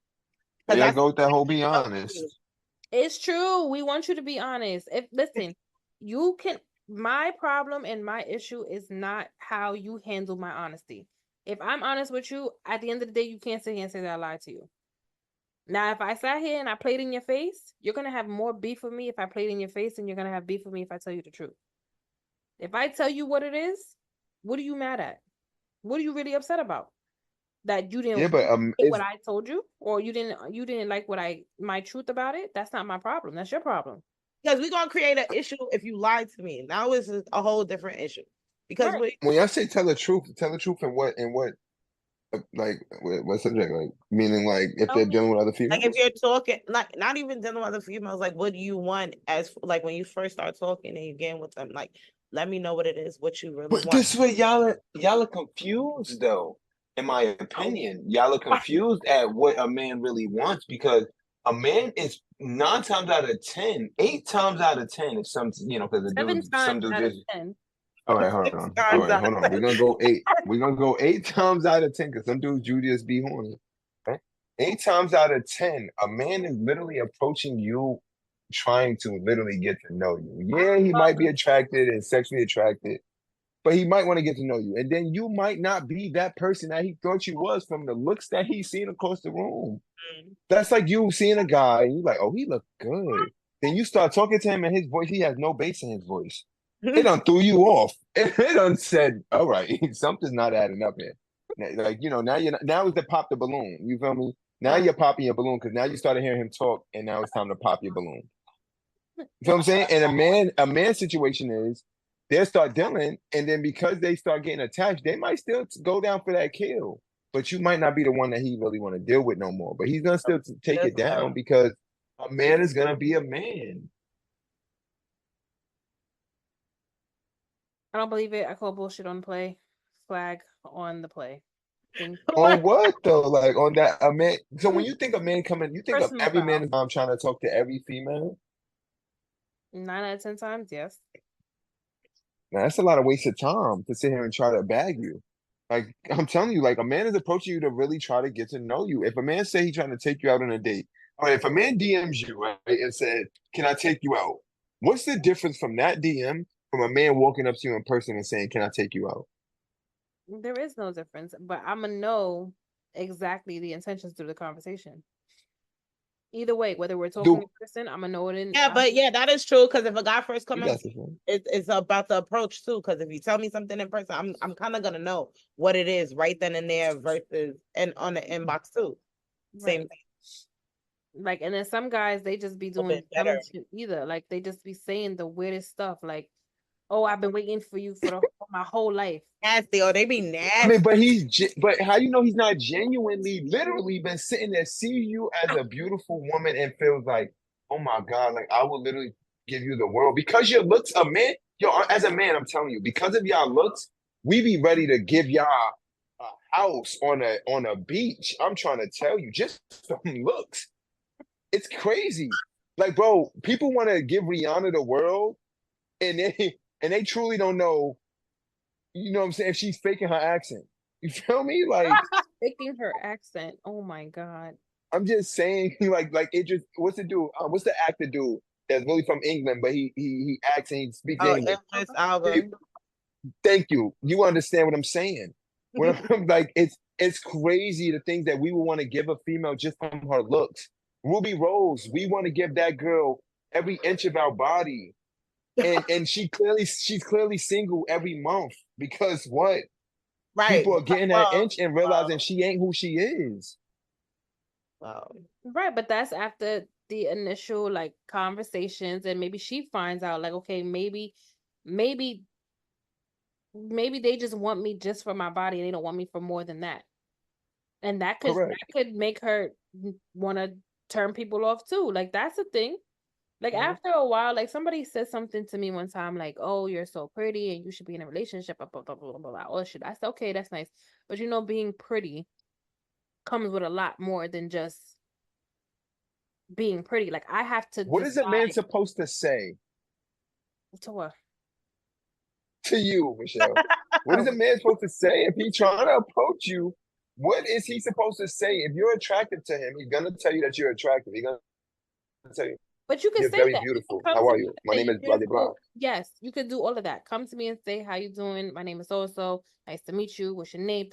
Because y'all that's go with that whole be what honest. It's true. We want you to be honest. If listen, you can my problem and my issue is not how you handle my honesty. If I'm honest with you, at the end of the day, you can't sit here and say that I lied to you. Now, if I sat here and I played in your face, you're gonna have more beef with me if I played in your face, and you're gonna have beef with me if I tell you the truth. If I tell you what it is, what are you mad at? What are you really upset about? That you Yeah, didn't but like what I told you, or you didn't like what I my truth about it? That's not my problem. That's your problem. because we're gonna create an issue if you lie to me. Now it's a whole different issue. Because Right. when y'all say tell the truth in what like what subject? Like meaning like if Tell they're me, dealing with other like if females? you're talking, like not even dealing with other females, like what do you want as like when you first start talking and you get with them, like let me know what it is, what you really But want. this way y'all are confused though. In my opinion, y'all are confused at what a man really wants because a man is 9 times out of 10, 8 times out of 10, if some because the seven dude some times dude out of just 10. all right, hold Six on. All times right, out of hold on. We're gonna go eight. We're gonna go 8 times out of 10 because some dudes you just be horny. Right? 8 times out of 10, a man is literally approaching you trying to literally get to know you. Yeah, he might be attracted and sexually attracted, but he might want to get to know you. And then you might not be that person that he thought you was from the looks that he's seen across the room. Mm. That's like you seeing a guy and you're like, oh, he look good. Then you start talking to him and his voice, he has no bass in his voice. It done threw you off. It done said, all right, something's not adding up here. Like, now now is the pop the balloon. You feel me? Now Right. you're popping your balloon because now you started hearing him talk and now it's time to pop your balloon. You feel what I'm saying? And a man situation is they'll start dealing, and then because they start getting attached, they might still go down for that kill. But you might not be the one that he really want to deal with no more. But he's gonna still take Just it down because a man is gonna be a man. I don't believe it. I call bullshit on the play. Flag on the play. Thank On what? what though? Like on that a man. So when you think of man coming, you think of Personal every man foul. is trying to talk to every female. 9 out of 10 times, yes. Now that's a lot of wasted time to sit here and try to bag you. Like I'm telling you, like a man is approaching you to really try to get to know you. If a man say he's trying to take you out on a date, all right, if a man DMs you, right, and said, "Can I take you out?" What's the difference from that DM from a man walking up to you in person and saying, "Can I take you out?" There is no difference, but I'm gonna know exactly the intentions through the conversation. Either way, whether we're talking in Do person, I'm gonna know it in. Yeah, but yeah, that is true. Because if a guy first you comes, got this one? it's about the approach too. Because if you tell me something in person, I'm kind of gonna know what it is right then and there versus and on the inbox too. Same Right. thing, Like, and then some guys, they just be a doing bit better. dumb shit either. Like, they just be saying the weirdest stuff. Like, oh, I've been waiting for you for my whole life. Nasty, or they be I mean, nasty. but how you know he's not genuinely, literally been sitting there, see you as a beautiful woman and feels like, oh my God, like I will literally give you the world because your looks, a man, as a man, I'm telling you, because of y'all looks, we be ready to give y'all a house on a beach. I'm trying to tell you, just from looks, it's crazy. Like, bro, people want to give Rihanna the world, and they truly don't know. You know what I'm saying? If she's faking her accent. You feel me? Like Faking her accent. Oh my God. I'm just saying, like it just what's the dude? What's the actor dude that's really from England, but he acts and he speaks Oh, English. Idris Alba. Thank you. You understand what I'm saying? When I'm like, it's crazy the things that we would want to give a female just from her looks. Ruby Rose, we want to give that girl every inch of our body, and she's clearly single every month because what? Right. People are getting that Well, inch and realizing she ain't who she is. well, Right, but that's after the initial like conversations, and maybe she finds out like, okay, maybe, maybe they just want me just for my body and they don't want me for more than that. And that Correct. could make her want to turn people off too. Like that's a thing. Like Mhm. after a while, like somebody said something to me one time, like, "Oh, you're so pretty and you should be in a relationship." Blah blah blah blah blah. Blah. Oh shit! I said, "Okay, that's nice," but you know, being pretty comes with a lot more than just being pretty. Like I have to What is a man decide supposed to say to what. to you, Michelle? What is a man supposed to say if he's trying to approach you? What is he supposed to say? If you're attracted to him, he's gonna tell you that you're attractive. He's gonna tell you But you can you're say very that. You can beautiful. come How to are me you? and My say name you're is blah blah blah. beautiful. Yes, you could do all of that. Come to me and say, "How you doing? My name is so and so. Nice to meet you. What's your name?"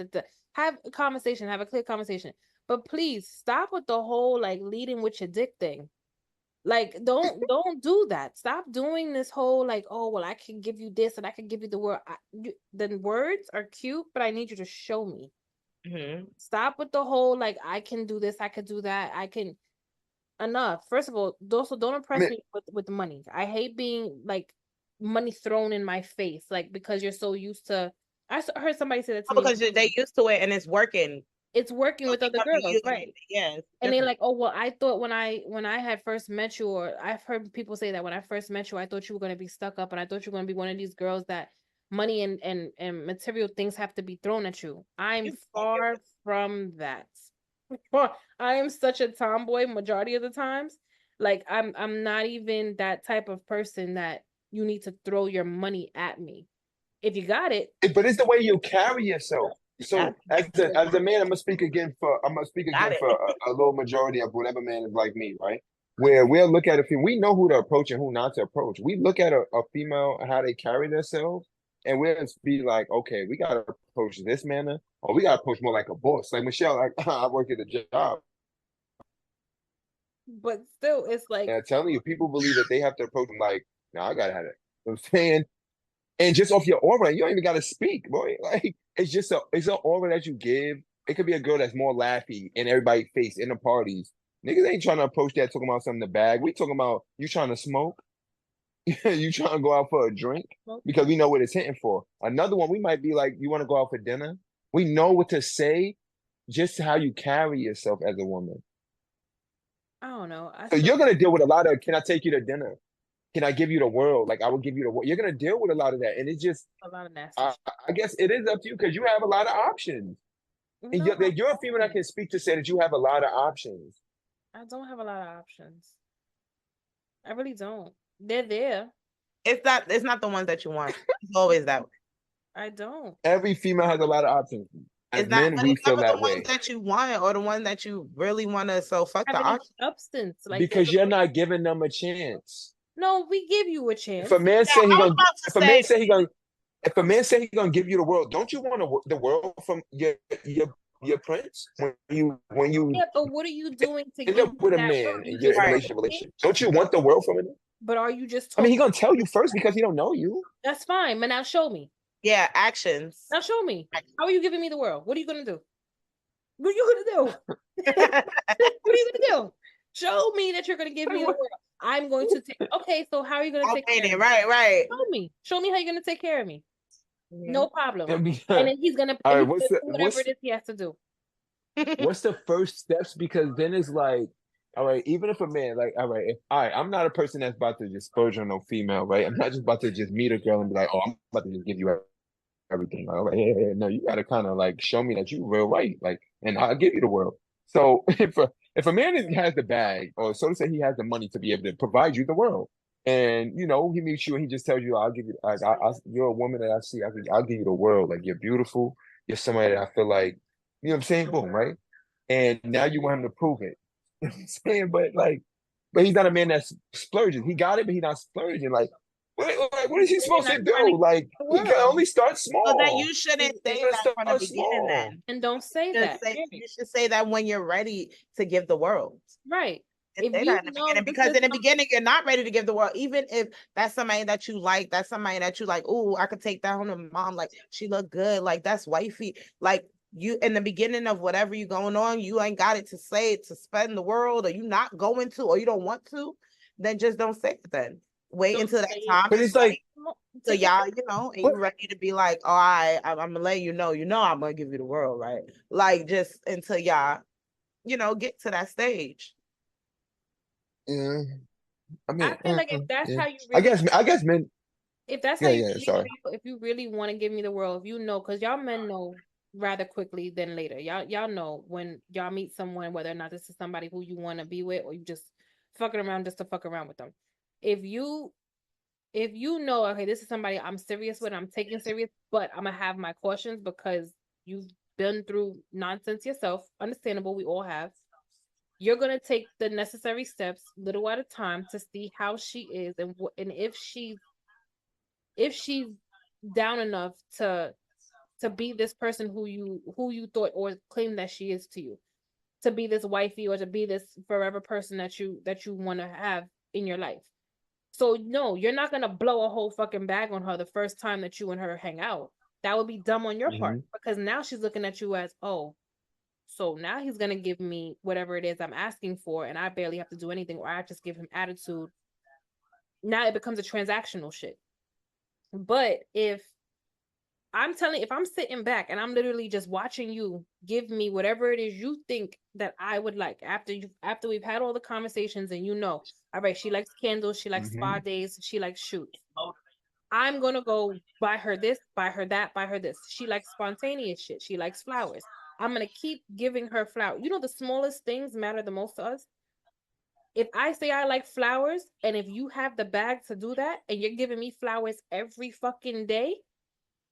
Have a conversation. Have a clear conversation. But please stop with the whole like leading with your dick thing. Like, don't do that. Stop doing this whole like, oh well, I can give you this and I can give you the word. The words are cute, but I need you to show me. Mhm. Stop with the whole like, I can do this, I could do that, I can. Enough. First of all, also don't I impress mean, me with money. I hate being like money thrown in my face, like because you're so used to. Heard somebody say that to Oh, me. because they used to it and it's working. It's working So with they other come to girls, you and right? yeah, it's And they different. like, oh well, I thought when I had first met you, or I've heard people say that when I first met you, I thought you were gonna be stuck up, and I thought you were gonna be one of these girls that money and material things have to be thrown at you. I'm You can't give far it. from that. I am such a tomboy majority of the times. Like I'm not even that type of person that you need to throw your money at me. If you got it, but it's the way you carry yourself. Got So as a man, I'm gonna speak got again for it. a little majority of whatever man is like me, right? Where we'll look at a female, we know who to approach and who not to approach. We look at a female how they carry themselves, and we'll be like, okay, we gotta approach this manner, or we gotta approach more like a boss. Like Michelle, like I work at a job, but still, it's like, and I'm telling you, people believe that they have to approach them like, no, I gotta have it. You know what I'm saying, and just off your aura, you don't even gotta speak, boy. Like it's an aura that you give. It could be a girl that's more laughy in everybody's face in the parties. Niggas ain't trying to approach that talking about something in the bag. We talking about you trying to smoke, you trying to go out for a drink well, because we know what it's hitting for. Another one, we might be like, you want to go out for dinner? We know what to say, just how you carry yourself as a woman. I don't know. I So still you're gonna deal with a lot of, can I take you to dinner? Can I give you the world? Like I will give you the world. You're gonna deal with a lot of that, and it's just a lot of nasty I, shit. I guess it is up to you because you have a lot of options. And No, I you're a female that don't. can speak to say that you have a lot of options. I don't have a lot of options. I really don't. They're there. It's not the ones that you want. It's always that way. I don't. Every female has a lot of options. As It's not, men, but we it's feel never the that ones way that you want or the one that you really want to. So fuck the Have any option. substance. Like there's because a you're not giving them a chance. no, we give you a If a chance. man Yeah, say he I was gonna, about to if a man say, say he gonna, if a man say he gonna give you the world, don't you want the world from your prince when you Yeah, but what are you doing to end give up me with a that world? man You and you're just in a right. talking, relationship? Don't you want the world from him? but are you just I mean, he talking? gonna tell you first because he don't know you. That's fine, but now show me. Yeah, actions. Now show me. How are you giving me the world? What are you gonna do? What are you gonna do? What are you gonna do? Show me that you're gonna give me the world. I'm going to take. Okay, so how are you gonna take Okay, care of then, me? right, right. Show me. Show me how you're gonna take care of me. Mhm. No problem. I mean, And all then he's gonna right, do whatever it is he has to do. what's the first steps? Because then it's like, all right, even if a man, like, all right, if all right, I'm not a person that's about to just splurge on no female, right? I'm not just about to just meet a girl and be like, oh, I'm about to just give you everything. Like, all right, yeah, no, you gotta kind of like show me that you real right, like, and I'll give you the world. So if a man has the bag, or so to say, he has the money to be able to provide you the world, and you know he meets you and he just tells you, I'll give you, like, you're a woman that I see, I'll give you the world. Like you're beautiful, you're somebody that I feel like, you know what I'm saying, boom, right? And now you want him to prove it. You know what I'm saying, but he's not a man that's splurging. He got it, but he's not splurging. What is he Then you're supposed not to trying to do? get Like the he can world. only start So then small. you shouldn't He's say gonna that from the start beginning small. then. And don't say You should that. say, Period. you should say that when you're ready to give the world. Right. You If say you that in the know beginning this because is in the beginning you're not ready to give the world. Even if that's somebody that you like, that's somebody that you like. Oh, I could take that home to mom. Like she look good. Like that's wifey. Like you in the beginning of whatever you going on, you ain't got it to say it to spend the world, or you not going to, or you don't want to. Then just don't say it then. wait So until that say time But is it's like, right. So take y'all, you know, and what? you ready to be like, all right, I'm gonna let you know, I'm gonna give you the world, right? Like just until y'all, get to that stage. Yeah, I I mean, feel like if that's yeah. how you really I guess men. if that's how Yeah, you yeah. really Sorry. feel, if you really want to give me the world, if you know, because y'all men know rather quickly than later. Y'all know when y'all meet someone whether or not this is somebody who you want to be with or you just fucking around just to fuck around with them. If you if you know, okay, this is somebody I'm serious with, I'm taking serious, but I'm gonna have my cautions because you've been through nonsense yourself. Understandable, we all have. You're gonna take the necessary steps, little at a time, to see how she is and if she's down enough to be this person who you thought or claim that she is to you, to be this wifey or to be this forever person that you want to have in your life. So no, you're not gonna blow a whole fucking bag on her the first time that you and her hang out. That would be dumb on your part Hmm. because now she's looking at you as, oh, so now he's gonna give me whatever it is I'm asking for, and I barely have to do anything, or I just give him attitude. Now it becomes a transactional shit. But if I'm sitting back and I'm literally just watching you give me whatever it is you think that I would like after we've had all the conversations and all right, she likes candles, she likes spa Hmm. days, she likes shoots. I'm gonna go buy her this, buy her that, buy her this. She likes spontaneous shit. She likes flowers. I'm gonna keep giving her flowers. The smallest things matter the most to us. If I say I like flowers, and if you have the bag to do that, and you're giving me flowers every fucking day,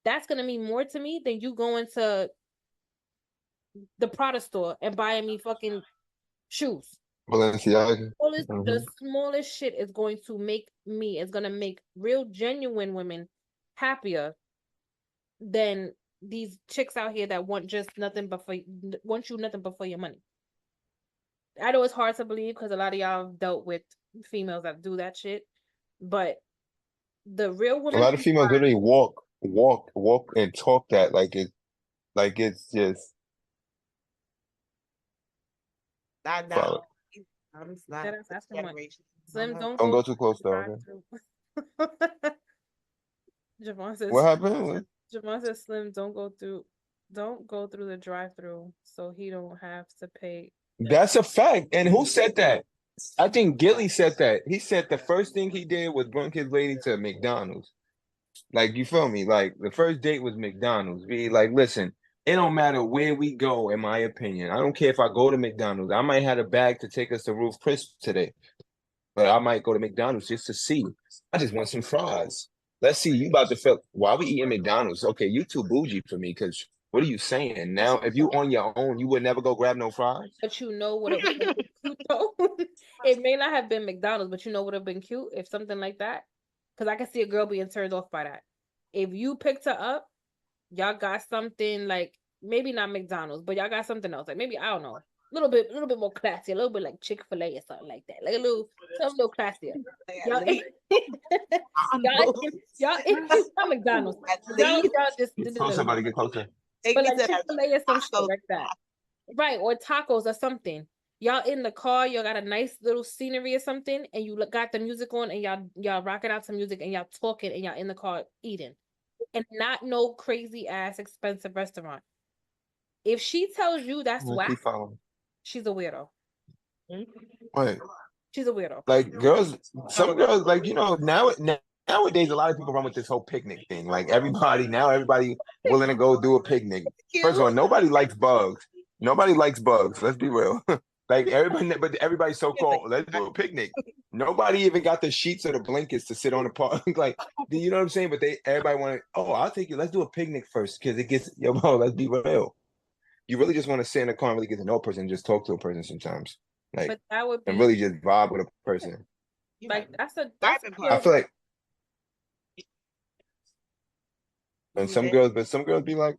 that's gonna mean more to me than you going to the Prada store and buying me fucking shoes. Balenciaga. The Hmm. smallest shit is gonna make real genuine women happier than these chicks out here that want you nothing but for your money. I know it's hard to believe because a lot of y'all have dealt with females that do that shit, but the real A women lot of who females are literally walk, and talk that like it's just Not solid. now. It's not that is this asking money. generation. No, Slim, no. don't Don't go go through too close the though. drive Okay. through. Javon What says happened? Javon says Slim, don't go through the drive through so he don't have to pay. That's a fact. And who said that? I think Gilly said that. He said the first thing he did was bring his lady to McDonald's. Like, you feel me? Like, the first date was McDonald's. Be like, listen, it don't matter where we go, in my opinion. I don't care if I go to McDonald's. I might have a bag to take us to Roof Chris today, but I might go to McDonald's just to see. I just want some fries. Let's see. You about to feel why we eating McDonald's? Okay, you too bougie for me because what are you saying? Now, if you on your own, you would never go grab no fries? But you know what it would have been cute though? It may not have been McDonald's, but you know what would have been cute if something like that? Because I can see a girl being turned off by that. If you picked her up, y'all got something like maybe not McDonald's, but y'all got something else. Like maybe I don't know. A little bit more classy, a little bit like Chick-fil-A or something like that. Like something a little classier. At Y'all least, y'all not McDonald's. at McDonald's least y'all just Get closer, buddy. Get closer. take but me to like that Chick-fil-A or some shit taco like that. Right, or tacos or something. Y'all in the car, y'all got a nice little scenery or something, and you got the music on, and y'all rocking out some music, and y'all talking, and y'all in the car eating, and not no crazy ass expensive restaurant. If she tells you that's We'll whack, keep following. she's a weirdo. Wait, She's a weirdo. like girls, some girls, like nowadays, a lot of people run with this whole picnic thing. Like everybody willing to go do a picnic. First of cute. all, nobody likes bugs. Nobody likes bugs. Let's be real. Like everybody, but everybody's so cold. Let's do a picnic. Nobody even got the sheets or the blankets to sit on the park. Like, you know what I'm saying? But everybody want to. Oh, I'll take you. Let's do a picnic first because it gets bro. Let's be real. You really just want to sit in the car and really get to know a person and just talk to a person sometimes. Like, But that would and be really just vibe with a person. like that's a Vibing I pure. party. feel like, and You there? some girls be like,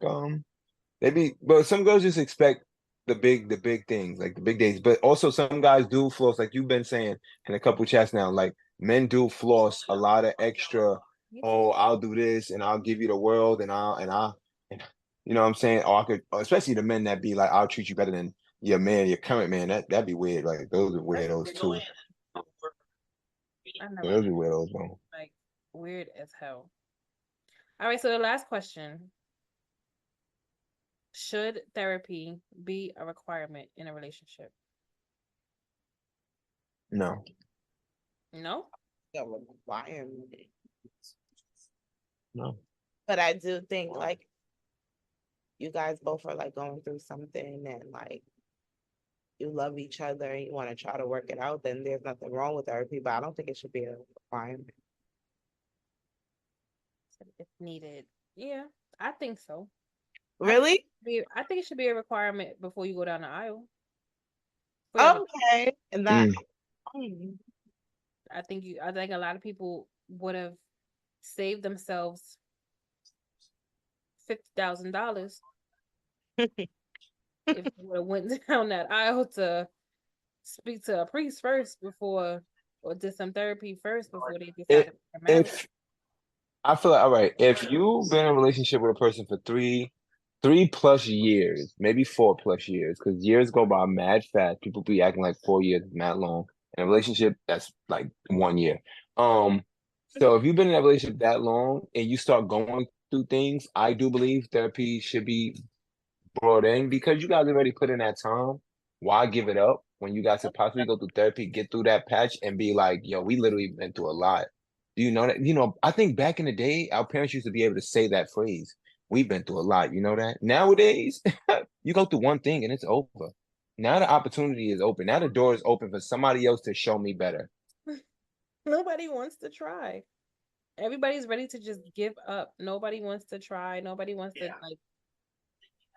but some girls just expect the big things, like the big days. But also some guys do floss, like you've been saying in a couple chats now. Like men do floss a lot of extra. Oh, I'll do this and I'll give you the world and you know what I'm saying? Or I could, especially the men that be like, I'll treat you better than your man, your current man. That'd be weird. Like those are weirdos too. I never Those are weirdos, bro. like weird as hell. All right, so the last question. Should therapy be a requirement in a relationship? No. No? A requirement. No. But I do think like you guys both are like going through something and like you love each other and you want to try to work it out, then there's nothing wrong with therapy, but I don't think it should be a requirement. If needed. Yeah, I think so. Really? I think it should be a requirement before you go down the aisle. Okay. And that Mm. I think a lot of people would have saved themselves $50,000 if they would have went down that aisle to speak to a priest first before or did some therapy first before they decided to get married. If I feel like, all right, if you've been in a relationship with a person for three plus years, maybe 4 plus years, because years go by mad fast. People be acting like 4 years is mad long. In a relationship, that's like 1 year. So if you've been in a relationship that long and you start going through things, I do believe therapy should be brought in because you guys already put in that time. Why give it up when you guys could possibly go through therapy, get through that patch, and be like, yo, we literally been through a lot. Do you know that? You know, I think back in the day, our parents used to be able to say that phrase. We've been through a lot. You know that? Nowadays, you go through one thing and it's over. Now the opportunity is open. Now the door is open for somebody else to show me better. Nobody wants to try. Everybody's ready to just give up. Nobody wants to try. Nobody wants to like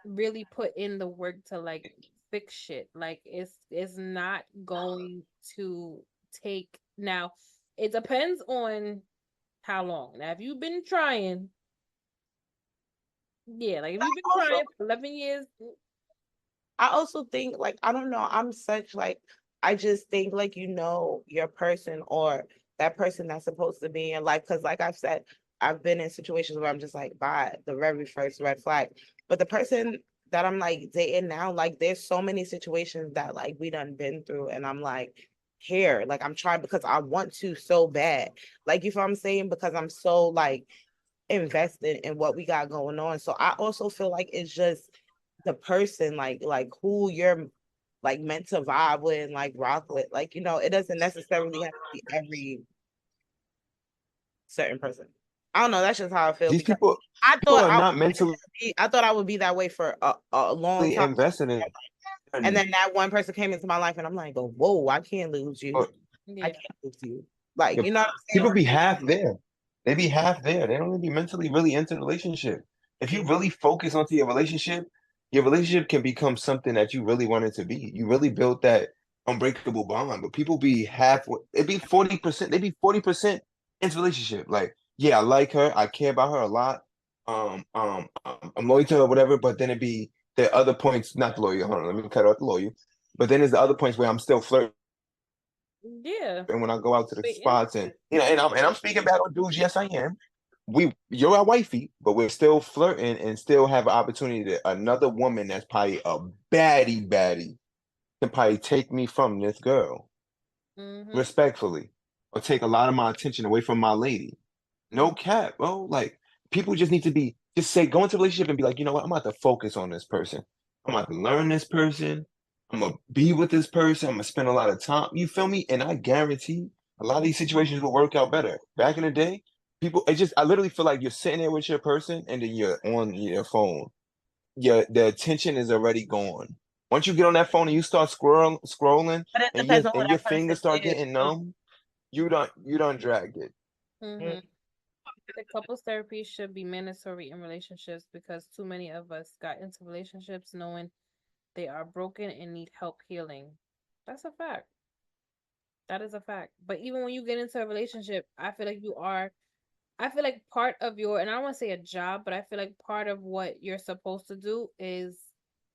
really put in the work to like fix shit. Like it's not going to take now. It depends on how long. Now, if you've been trying, yeah, like if you've been Also, trying for 11 years, I also think like I don't know, I'm such like I just think like you know your person or that person that's supposed to be in your life. Cause like I've said, I've been in situations where I'm just like by the very first red flag. But the person that I'm like dating now, like there's so many situations that like we done been through and I'm like here, like I'm trying because I want to so bad. Like you know what I'm saying? Because I'm so like invested in what we got going on. So I also feel like it's just the person, like who you're like meant to vibe with and like rock with. Like, you know, it doesn't necessarily have to be every certain person. I don't know. That's just how I feel These because people, I people thought are not mentally I thought I would be that way for a long time. invested in. And then that one person came into my life and I'm like, oh, whoa, I can't lose you. I yeah. can't lose you. Like, Yeah, you know what I'm people saying? be half there. They be half there. They don't be mentally really into the relationship. If you really focus onto your relationship can become something that you really want it to be. You really built that unbreakable bond. But people be half. It be 40%. They be 40% into relationship. Like, yeah, I like her. I care about her a lot. I'm loyal to her, whatever. But then it be the other points. Not the loyal. Hold on, let me cut out the loyal. But then there's the other points where I'm still flirting Yeah. and when I go out to the Waiting. spots and and I'm speaking back on dudes, yes I am. You're our wifey, but we're still flirting and still have an opportunity to another woman that's probably a baddie can probably take me from this girl Mm-hmm. respectfully or take a lot of my attention away from my lady. No cap, bro. Like people just need to be just say go into a relationship and be like, you know what? I'm about to focus on this person. I'm about to learn this person. I'm gonna be with this person. I'm gonna spend a lot of time. You feel me? And I guarantee a lot of these situations will work out better. Back in the day, people it just I literally feel like you're sitting there with your person and then you're on your phone. The attention is already gone. Once you get on that phone and you start scrolling But it and depends on who your that person fingers start is. getting numb, you don't drag it. Mm-hmm. The couples therapy should be mandatory in relationships because too many of us got into relationships knowing they are broken and need help healing. That's a fact. That is a fact. But even when you get into a relationship, I feel like part of your, and I don't want to say a job, but I feel like part of what you're supposed to do is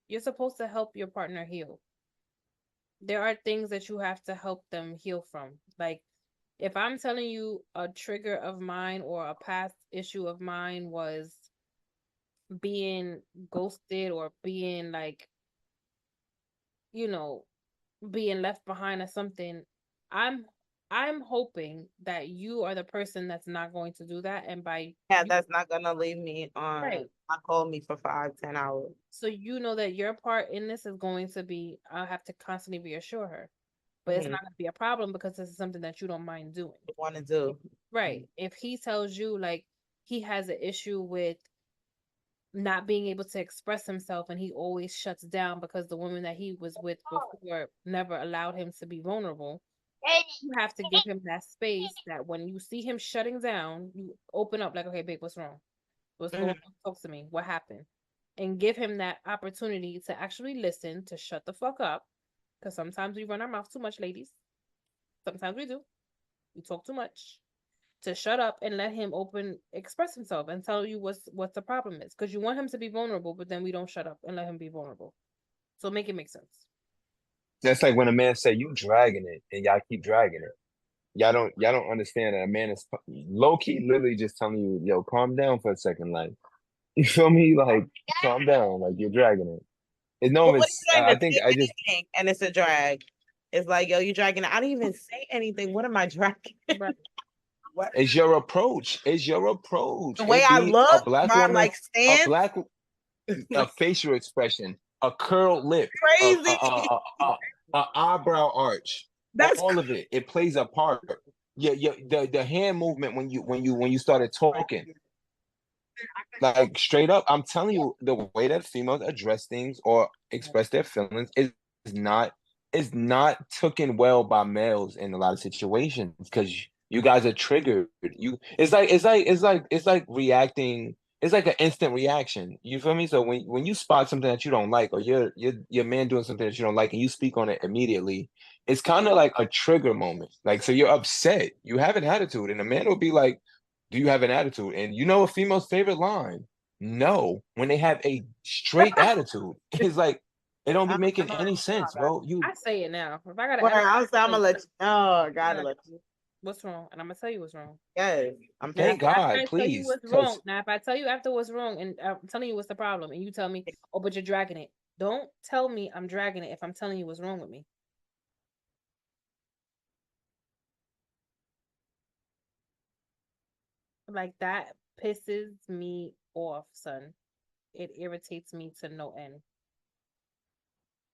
you're supposed to help your partner heal. There are things that you have to help them heal from. Like, if I'm telling you a trigger of mine or a past issue of mine was being ghosted or being like, you know, being left behind or something, I'm I'm hoping that you are the person that's not going to do that, and by Yeah, that's not gonna leave me on. right. Not call me for 5, 10 hours. So you know that your part in this is going to be, I'll have to constantly reassure her. But it's Mm-hmm. not going to be a problem because this is something that you don't mind doing. Want to do. Right. If he tells you like he has an issue with not being able to express himself and he always shuts down because the woman that he was with before never allowed him to be vulnerable, you have to give him that space that when you see him shutting down, you open up like, okay, babe, what's wrong? What's going Mhm. on? Talk to me. What happened? And give him that opportunity to actually listen, to shut the fuck up. Because sometimes we run our mouth too much, ladies. Sometimes we do. We talk too much. To shut up and let him express himself and tell you what's the problem is. Because you want him to be vulnerable, but then we don't shut up and let him be vulnerable. So make it make sense. That's like when a man say you dragging it and y'all keep dragging it. Y'all don't understand that a man is low key literally just telling you, yo, calm down for a second. Like, you feel me? Like, calm down. Like you're dragging it. It's no But even what are you I trying to think say I just anything and it's a drag? It's like, yo, you dragging it. I didn't even say anything. What am I dragging? Right. What? it's your approach. It's your approach. The way It I be a look, black my woman, like a stance, black a facial expression, a curled lip, crazy. a eyebrow arch, That's all of it. It plays a part. Yeah, the hand movement when you started talking, like straight up, I'm telling you, the way that females address things or express their feelings is not is not taken well by males in a lot of situations because you guys are triggered. You it's like reacting. It's like an instant reaction. You feel me? So when you spot something that you don't like, or your man doing something that you don't like, and you speak on it immediately, it's kind of like a trigger moment. Like so, you're upset. You have an attitude, and a man will be like, do you have an attitude? And you know a female's favorite line? No, when they have a straight attitude. It's like it don't be I making know any it's not sense, that. bro. You I say it now. If I got an Well, attitude, I'm like, gonna let you know. I gotta let exactly. What's wrong? And I'm gonna tell you what's wrong. Yes, I'm Now, thank thinking. after God, I tell you please, what's wrong, because now if I tell you after what's wrong, and I'm telling you what's the problem, and you tell me, oh, but you're dragging it. Don't tell me I'm dragging it if I'm telling you what's wrong with me. Like that pisses me off, son. It irritates me to no end.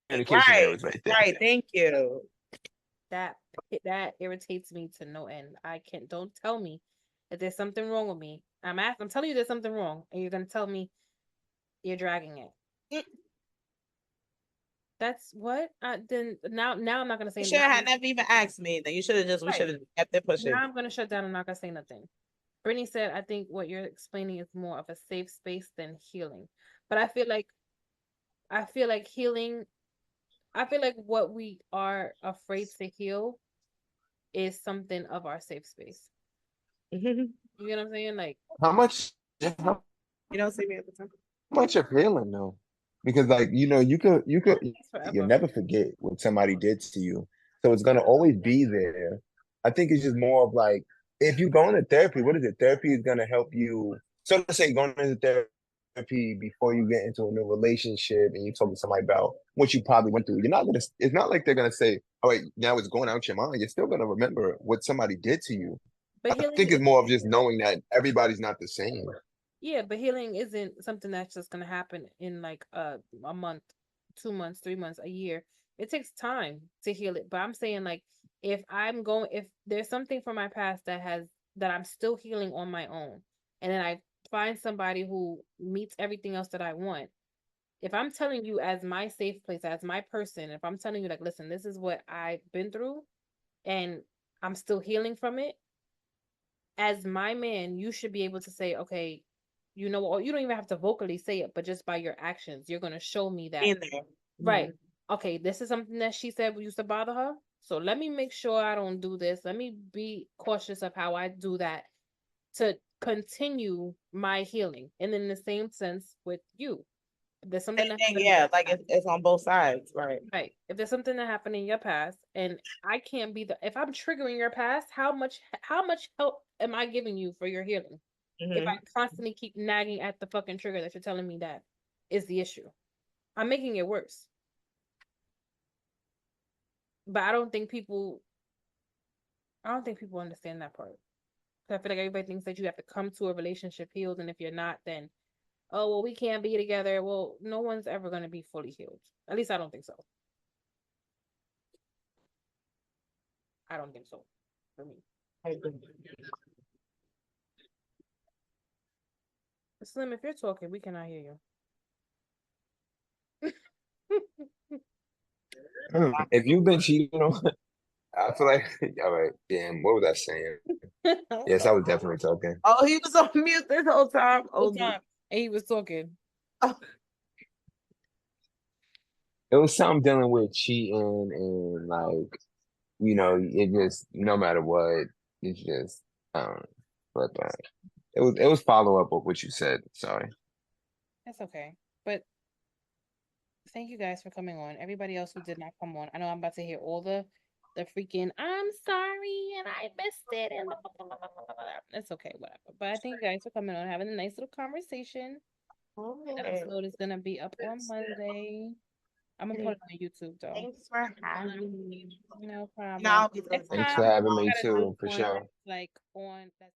communication Right, errors right there. right. Thank you. That that irritates me to no end. I can't. Don't tell me if there's something wrong with me. I'm telling you there's something wrong, and you're gonna tell me you're dragging it. Mm, That's what. Then now I'm not gonna say You should now. have never even asked me. Then you should have just. We Right should have kept it pushing. now I'm gonna shut down. I'm not gonna say nothing. Brittany said, "I think what you're explaining is more of a safe space than healing." But I feel like healing. I feel like what we are afraid to heal is something of our safe space. You You know what I'm saying? Like How much? How don't see me at the time. much of healing though? Because like you could it's you'll forever. never forget what somebody did to you, so it's gonna always be there. I think it's just more of like if you go into therapy, what is it? Therapy is gonna help you. So to say, going into therapy before you get into a new relationship and you talk to somebody about what you probably went through, you're not gonna. It's not like they're gonna say, "All right, now it's going out your mind." You're still gonna remember what somebody did to you. But I healing think is it's more of just knowing that everybody's not the same. yeah, but healing isn't something that's just gonna happen in like a month, 2 months, 3 months, a year. It takes time to heal it. But I'm saying like if there's something from my past that I'm still healing on my own, and then I find somebody who meets everything else that I want. If I'm telling you as my safe place, as my person, if I'm telling you like, listen, this is what I've been through and I'm still healing from it, as my man, you should be able to say, okay, you know, or you don't even have to vocally say it, but just by your actions, you're going to show me that, In there. right? Okay, this is something that she said used to bother her. So let me make sure I don't do this. Let me be cautious of how I do that to continue my healing. And in the same sense with you, if there's something Same that thing, happened in yeah. your Like past, it's on both sides, right? right? If there's something that happened in your past, and I can't be if I'm triggering your past, how much help am I giving you for your healing? If I Hmm. constantly keep nagging at the fucking trigger that you're telling me that is the issue, I'm making it worse. But I don't think people I don't think people understand that part. So I feel like everybody thinks that you have to come to a relationship healed, and if you're not, then oh well, we can't be together. Well, no one's ever gonna be fully healed. At least I don't think so. I don't think so. For me, I agree. Slim, if you're talking, we cannot hear you. If you've been cheating on, I feel like, all right, damn, what was I saying? Yes, I was definitely talking. Oh, he was on mute this whole time. Whole Oh, time. And he was talking. It was something dealing with cheating and like, it just no matter what, it's just but it was follow up of what you said. Sorry. That's okay. But thank you guys for coming on. Everybody else who did not come on. I know I'm about to hear all the freaking I'm sorry and I missed it and it's okay, whatever. But I thank you guys for coming on, having a nice little conversation. Episode is gonna be up on Monday. I'm gonna put it on YouTube though. Thanks for having me. No problem. Now, Next Thanks time for having we me gotta do too, for one sure. that's like on that's